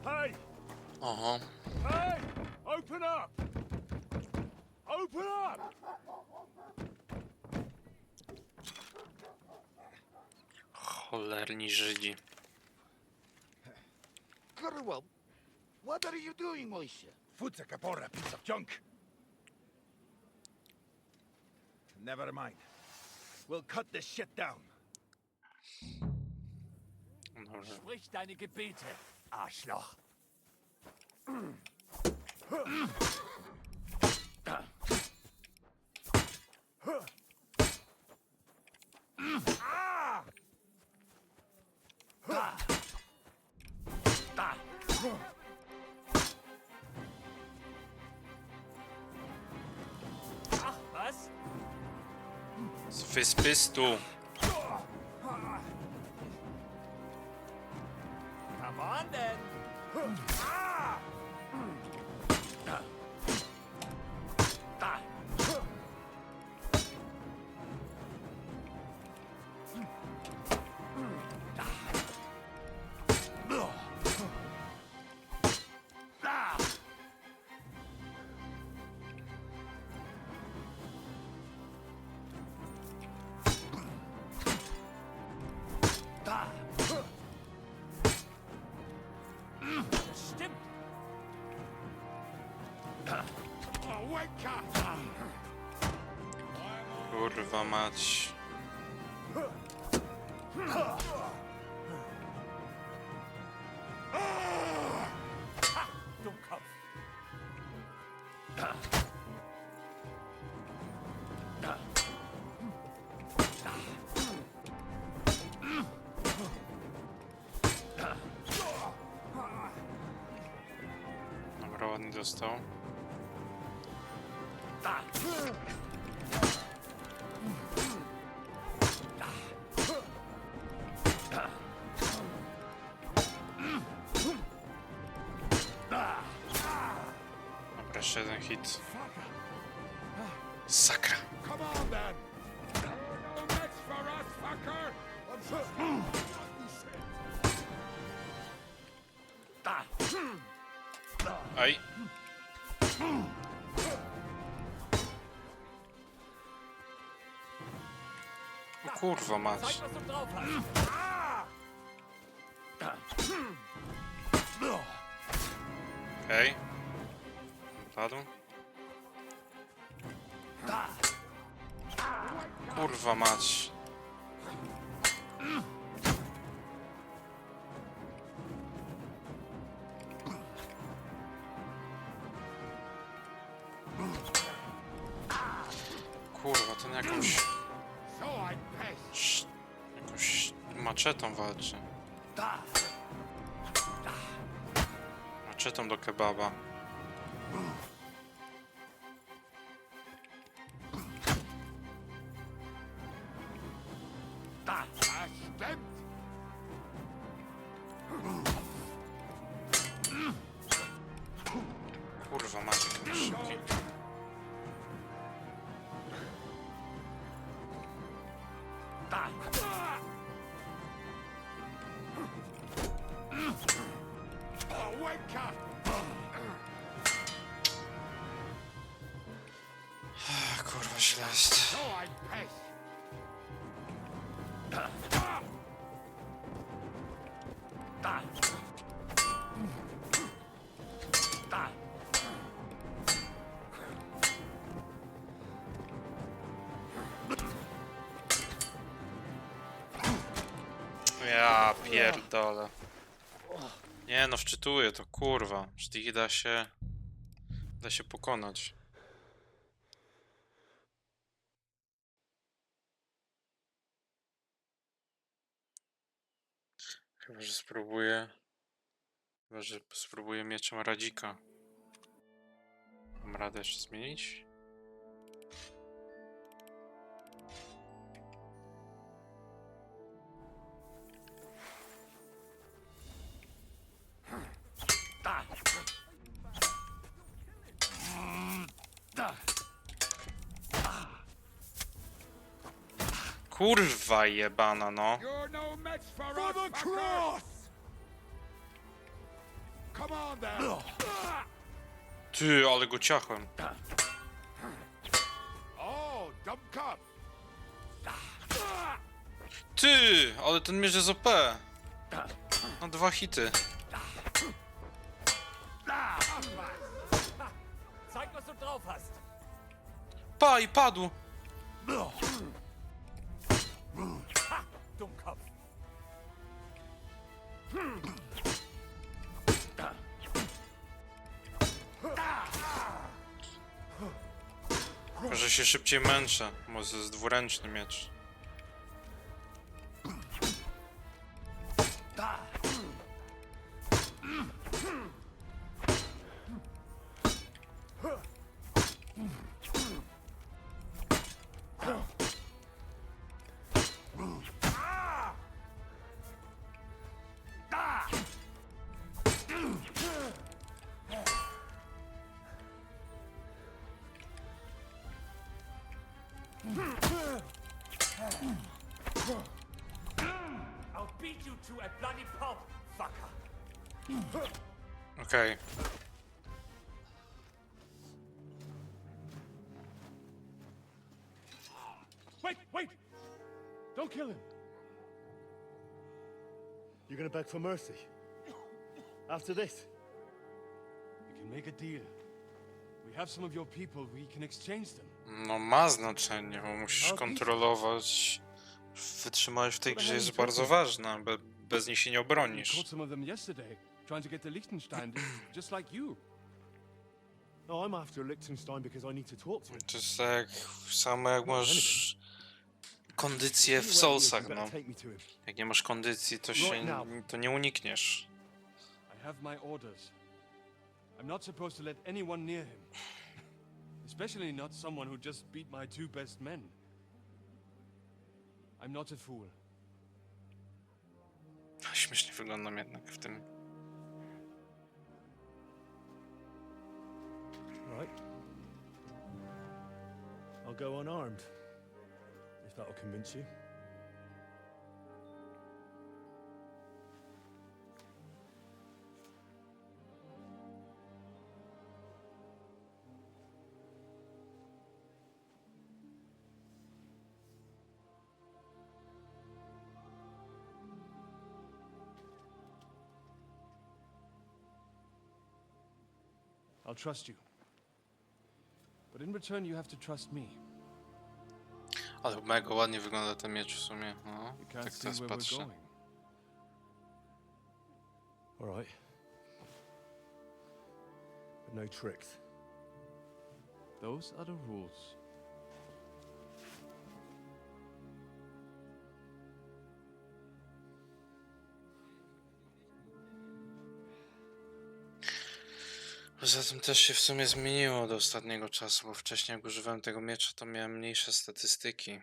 Hey! Oho. Hey! Open up! Open up! Cholerni Żydzi. Kurwa, what are you doing, Moishe? Futsa caporra, piece of junk! Never mind. We'll cut this shit down. Dobrze. Sprich deine Gebete, Arschloch. Ach, was? Was bist du? Come on, then. Stimmt. Kurwa mać. Dummkopf. Dobra, ładnie dostał. Dobra, jeszcze jeden hit. Sakra. Come on then. No match for us, fucker. Aj. O kurwa mać. Zeig, was du drauf hast. Okej. Padł. Kurwa mać. Kurwa, ten jakąś... jakąś maczetą walczy. Maczetą do kebaba. Kurwa, macie jakieś szybkie. Kurwa, źle jest. Ja pierdolę. Nie no, wczytuję to, kurwa. Że ich da się pokonać. Chyba, że spróbuję mieczem Radzika. Mam radę jeszcze zmienić? Kurwa jebana, no. You're no match for the cross. Come on then. Ty, ale go ciachłem. Oh, dumb cop. Ty, ale ten mierz jest OP. No 2 hity. Zeig, was du drauf hast. Pa, i padł. Ha! Dummkopf! Może się szybciej męczę, może jest dwuręczny miecz. I'll beat you to a bloody pulp, fucker! Okej. Wait, wait! Don't kill him! You're gonna beg for mercy? After this? We can make a deal. We have some of your people, we can exchange them. No ma znaczenie, bo musisz kontrolować. Wytrzymałość w tej grze jest bardzo ważna, bez niej się nie We obronisz. caught some of them yesterday, trying to get to Liechtenstein, just like you. No, I'm after Liechtenstein because I need to talk to him. To jest tak samo jak masz kondycję w Soulsach, no. Jak nie masz kondycji, to nie unikniesz. I have my orders. I'm not supposed to let anyone near him. Especially not someone who just beat my two best men. I'm not a fool. Śmiesznie wyglądam jednak w tym. Right. I'll go unarmed. If that'll convince you. I'll trust you. But in return you have to trust me. Ale mega ładnie wygląda ten miecz w sumie, no. You can't Tak see teraz where we're patrzę. going. All right. But no tricks. Those are the rules. Poza tym też się w sumie zmieniło do ostatniego czasu, bo wcześniej jak używałem tego miecza, to miałem mniejsze statystyki.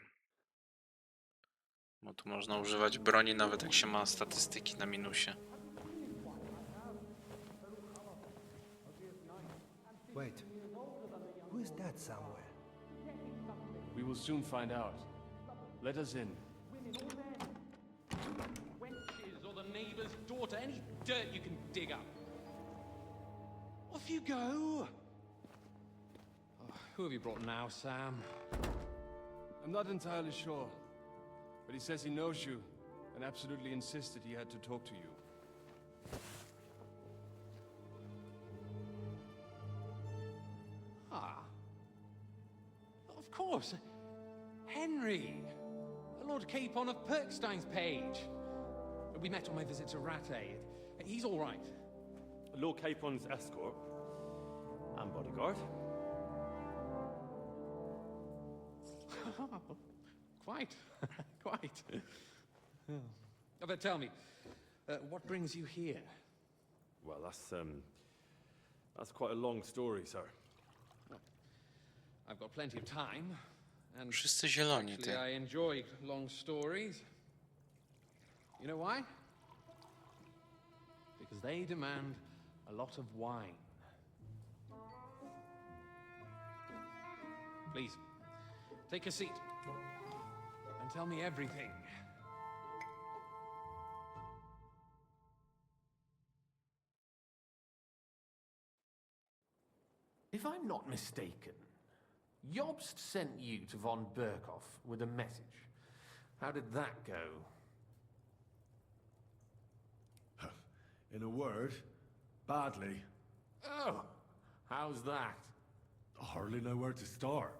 Bo tu można używać broni nawet jak się ma statystyki na minusie. Wait. Who is that somewhere? We will soon find out. Let us in. Wenches or the neighbor's daughter, any dirt you can dig up. Off you go! Oh, who have you brought now, Sam? I'm not entirely sure, but he says he knows you and absolutely insisted he had to talk to you. Ah. Of course. Henry. Lord Capon of Perkstein's page. We met on my visit to Rattay. He's all right. Lord Capon's escort and bodyguard. Quite. Quite. Oh, but tell me, what brings you here? Well, that's quite a long story, sir. Well, I've got plenty of time, and Wszyscy zieloni, actually ty. I enjoy long stories. You know why? Because they demand a lot of wine. Please, take a seat and tell me everything. If I'm not mistaken, Jobst sent you to von Berkhoff with a message. How did that go? In a word, badly. Oh, how's that? I hardly know where to start.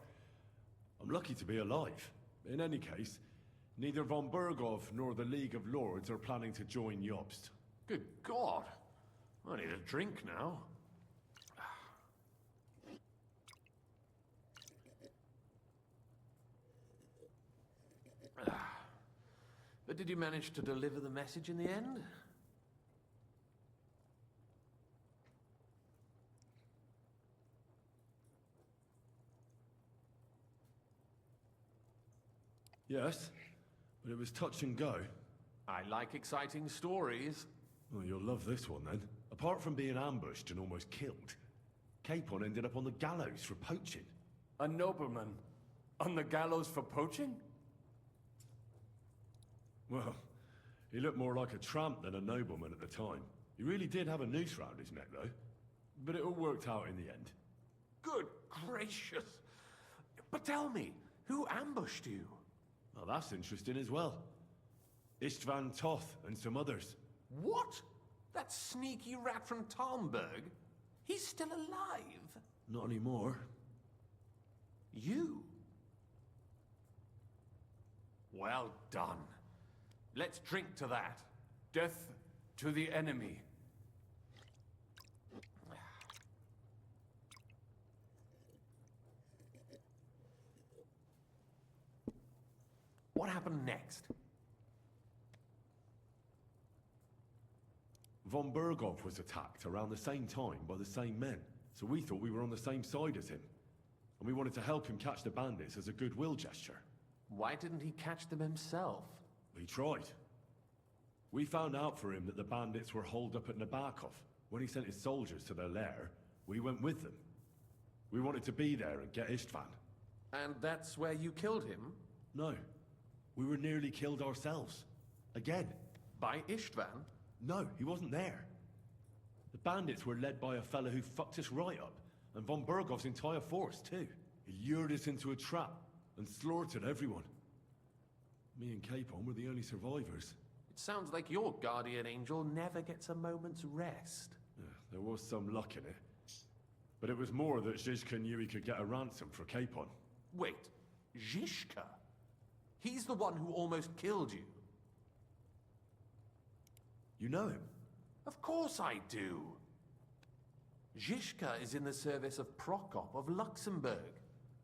I'm lucky to be alive. In any case, neither von Berghoff nor the League of Lords are planning to join Jobst. Good God. I need a drink now. But did you manage to deliver the message in the end? Yes, but it was touch and go. I like exciting stories. Well, you'll love this one then. Apart from being ambushed and almost killed, Capon ended up on the gallows for poaching. A nobleman? On the gallows for poaching? Well, he looked more like a tramp than a nobleman at the time. He really did have a noose round his neck, though. But it all worked out in the end. Good gracious. But tell me, who ambushed you? Well, that's interesting as well. Istvan Toth and some others. What? That sneaky rat from Talmberg? He's still alive? Not anymore. You? Well done. Let's drink to that. Death to the enemy. What happened next? Von Berghoff was attacked around the same time by the same men, so we thought we were on the same side as him. And we wanted to help him catch the bandits as a goodwill gesture. Why didn't he catch them himself? He tried. We found out for him that the bandits were holed up at Nabokov. When he sent his soldiers to their lair, we went with them. We wanted to be there and get Istvan. And that's where you killed him? No. We were nearly killed ourselves. Again. By Istvan? No, he wasn't there. The bandits were led by a fellow who fucked us right up, and von Berghoff's entire force, too. He lured us into a trap and slaughtered everyone. Me and Capon were the only survivors. It sounds like your guardian angel never gets a moment's rest. Yeah, there was some luck in it. But it was more that Zizka knew he could get a ransom for Capon. Wait, Zizka? He's the one who almost killed you. You know him? Of course I do. Zizka is in the service of Prokop of Luxembourg,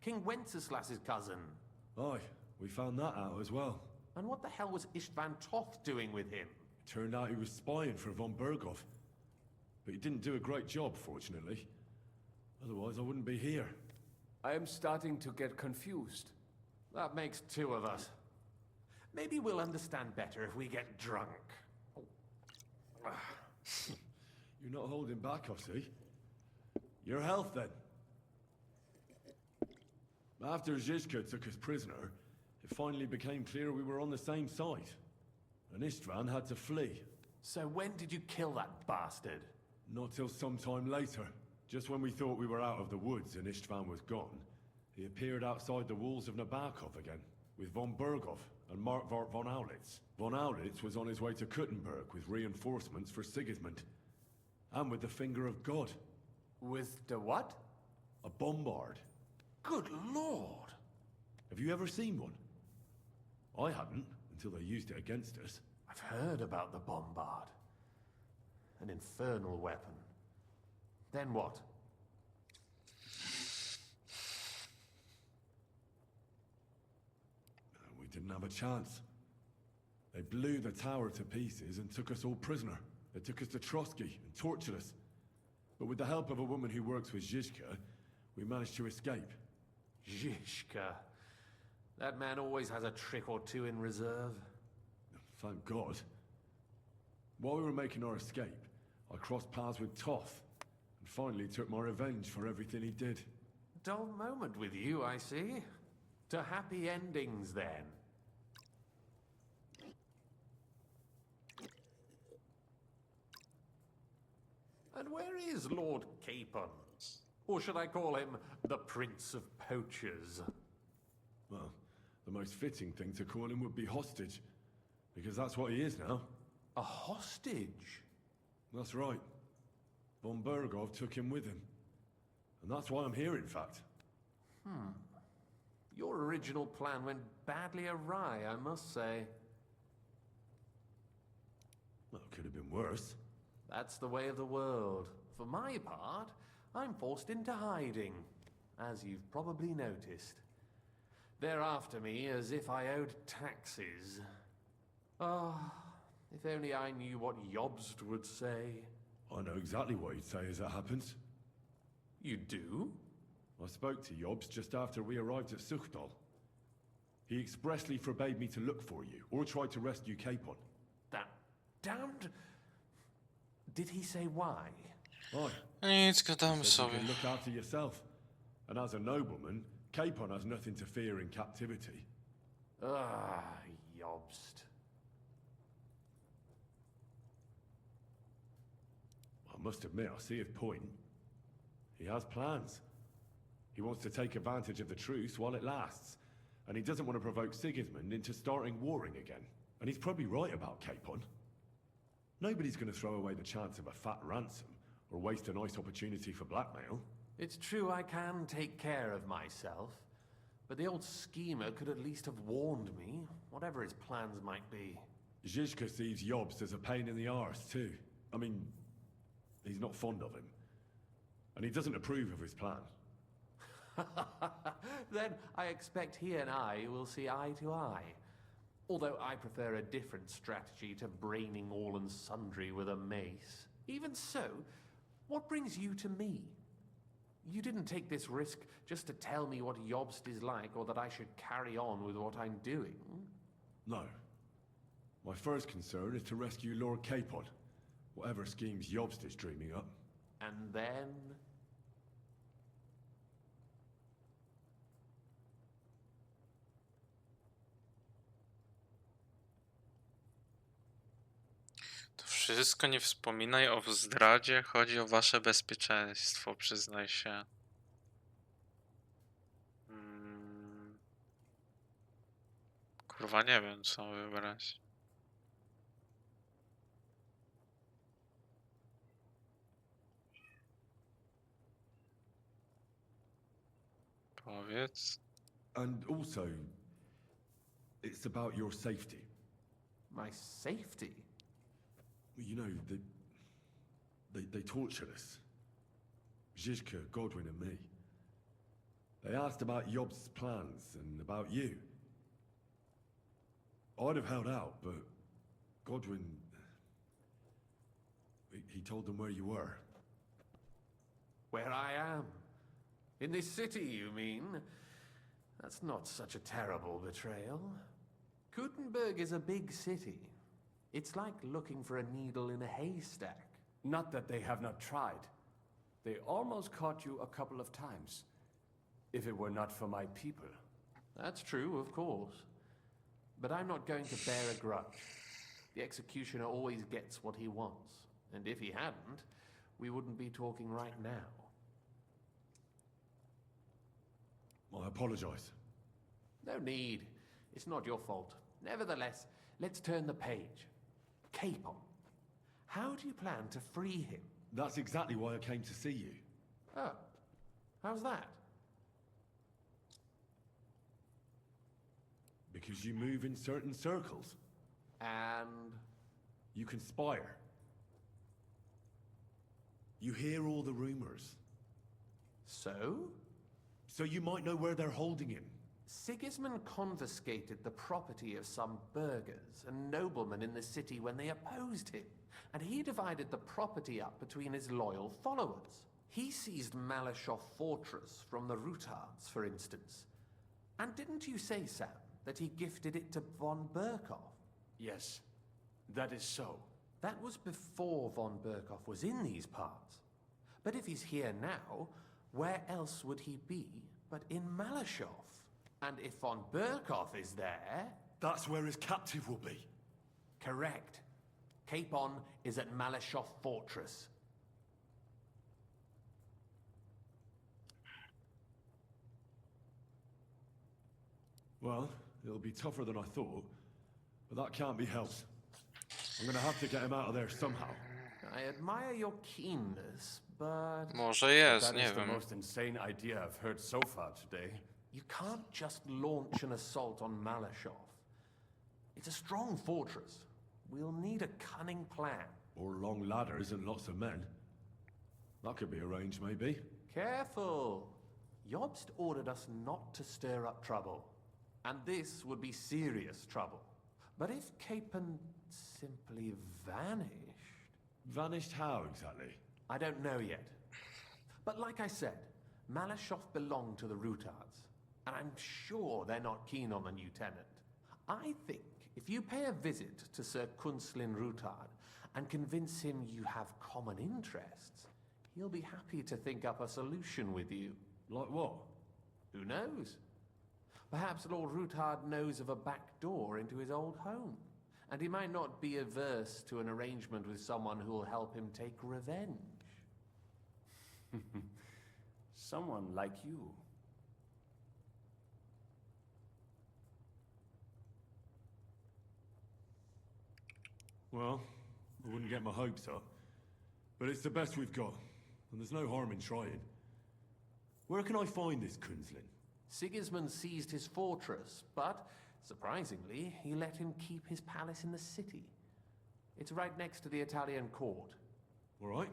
King Wenceslas's cousin. Aye, we found that out as well. And what the hell was Istvan Toth doing with him? It turned out he was spying for von Berghoff. But he didn't do a great job, fortunately. Otherwise, I wouldn't be here. I am starting to get confused. That makes two of us. Maybe we'll understand better if we get drunk. You're not holding back, I see. Your health, then. After Zizka took us prisoner, it finally became clear we were on the same side. And Istvan had to flee. So when did you kill that bastard? Not till some time later. Just when we thought we were out of the woods and Istvan was gone, he appeared outside the walls of Nabokov again, with von Berghoff and Markvart von Aulitz. Von Aulitz was on his way to Kuttenberg with reinforcements for Sigismund. And with the finger of God. With the what? A bombard. Good lord! Have you ever seen one? I hadn't, until they used it against us. I've heard about the bombard. An infernal weapon. Then what? We didn't have a chance. They blew the tower to pieces and took us all prisoner. They took us to Trotsky and tortured us. But with the help of a woman who works with Zizka, we managed to escape. Zizka. That man always has a trick or two in reserve. Thank God. While we were making our escape, I crossed paths with Toth, and finally took my revenge for everything he did. Dull moment with you, I see. To happy endings, then. And where is Lord Capon? Or should I call him the Prince of Poachers? Well, the most fitting thing to call him would be hostage, because that's what he is now. A hostage? That's right. Von Berghoff took him with him. And that's why I'm here, in fact. Your original plan went badly awry, I must say. Well, it could have been worse. That's the way of the world. For my part, I'm forced into hiding, as you've probably noticed. They're after me as if I owed taxes. Ah, if only I knew what Jobst would say. I know exactly what he'd say as it happens. You do? I spoke to Jobst just after we arrived at Suchdal. He expressly forbade me to look for you, or try to rescue Capon. That damned... Did he say why? Aye. Nic, gadamy You sobie. can look after yourself. And as a nobleman, Capon has nothing to fear in captivity. Ah, Jobst. I must admit, I see his point. He has plans. He wants to take advantage of the truce while it lasts. And he doesn't want to provoke Sigismund into starting warring again. And he's probably right about Capon. Nobody's going to throw away the chance of a fat ransom, or waste a nice opportunity for blackmail. It's true I can take care of myself, but the old schemer could at least have warned me, whatever his plans might be. Zizka sees Jobst as a pain in the arse, too. I mean, he's not fond of him. And he doesn't approve of his plan. Then I expect he and I will see eye to eye. Although I prefer a different strategy to braining all and sundry with a mace. Even so, what brings you to me? You didn't take this risk just to tell me what Jobst is like, or that I should carry on with what I'm doing. No. My first concern is to rescue Lord Capon, whatever schemes Jobst is dreaming up. And then... To wszystko nie wspominaj o zdradzie, chodzi o wasze bezpieczeństwo, przyznaj się. Kurwa, nie wiem, co wybrać. Powiedz. And also, it's about your safety. My safety? You know, they tortured us. Zizka, Godwin and me. They asked about Jobst's plans and about you. I'd have held out, but Godwin... He told them where you were. Where I am? In this city, you mean? That's not such a terrible betrayal. Gutenberg is a big city. It's like looking for a needle in a haystack. Not that they have not tried. They almost caught you a couple of times. If it were not for my people. That's true, of course. But I'm not going to bear a grudge. The executioner always gets what he wants. And if he hadn't, we wouldn't be talking right now. I apologize. No need. It's not your fault. Nevertheless, let's turn the page. Capon. How do you plan to free him? That's exactly why I came to see you. Oh. How's that? Because you move in certain circles. And? You conspire. You hear all the rumors. So? So you might know where they're holding him. Sigismund confiscated the property of some burghers and noblemen in the city when they opposed him, and he divided the property up between his loyal followers. He seized Malashov Fortress from the Rutards, for instance. And didn't you say, Sam, that he gifted it to von Berkhoff? Yes, that is so. That was before von Berkhoff was in these parts. But if he's here now, where else would he be but in Malashov? And if von Berkhoff is there... That's where his captive will be. Correct. Capon is at Malashov Fortress. Well, it'll be tougher than I thought, but that can't be helped. I'm gonna have to get him out of there somehow. I admire your keenness, but... Może jest, That nie is the wiem. most insane idea I've heard so far today. You can't just launch an assault on Malashov. It's a strong fortress. We'll need a cunning plan. Or long ladders and lots of men. That could be arranged, maybe. Careful! Jobst ordered us not to stir up trouble. And this would be serious trouble. But if Capon simply vanished... Vanished how, exactly? I don't know yet. But like I said, Malashov belonged to the Rutards. And I'm sure they're not keen on the new tenant. I think if you pay a visit to Sir Kunslin Rutard and convince him you have common interests, he'll be happy to think up a solution with you. Like what? Who knows? Perhaps Lord Rutard knows of a back door into his old home, and he might not be averse to an arrangement with someone who'll help him take revenge. Someone like you. Well, I wouldn't get my hopes up. But it's the best we've got, and there's no harm in trying. Where can I find this Kunslin? Sigismund seized his fortress, but, surprisingly, he let him keep his palace in the city. It's right next to the Italian court. All right.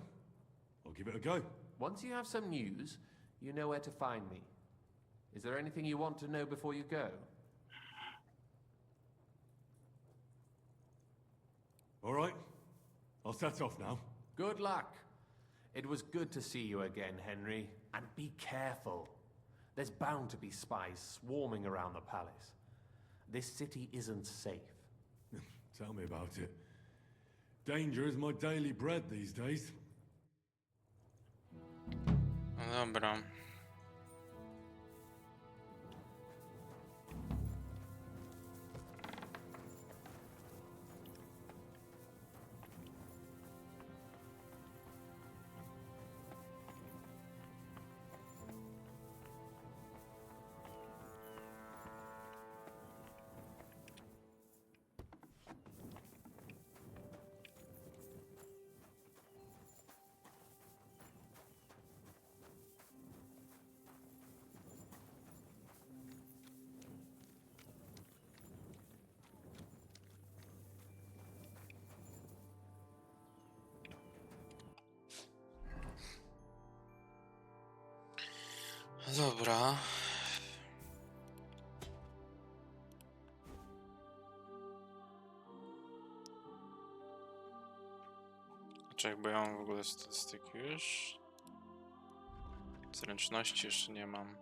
I'll give it a go. Once you have some news, you know where to find me. Is there anything you want to know before you go? All right. I'll set off now. Good luck. It was good to see you again, Henry. And be careful. There's bound to be spies swarming around the palace. This city isn't safe. Tell me about it. Danger is my daily bread these days. No dobra. Dobra. Czy jakby ja mam w ogóle statystyki już? Zręczności jeszcze nie mam.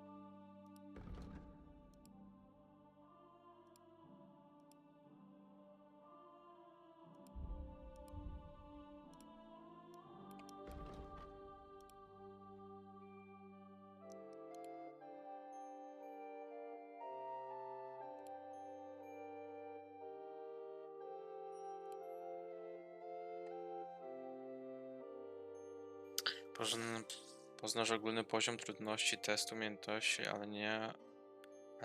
Poznasz ogólny poziom trudności testu umiejętności, ale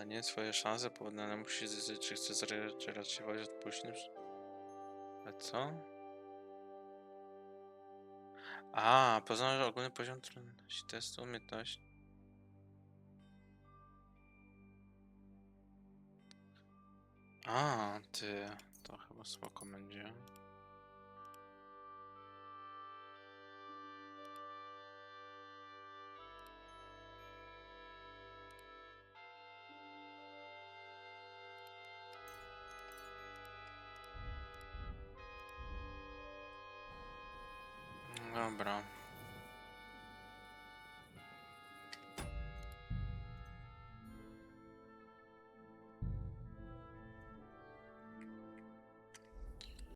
nie swoje szanse. Powodzenia musisz zdecydować, czy chcesz zrealizować odpuścić. Ale co? A, poznasz ogólny poziom trudności testu umiejętności. A, ty, to chyba spoko będzie. Dobra.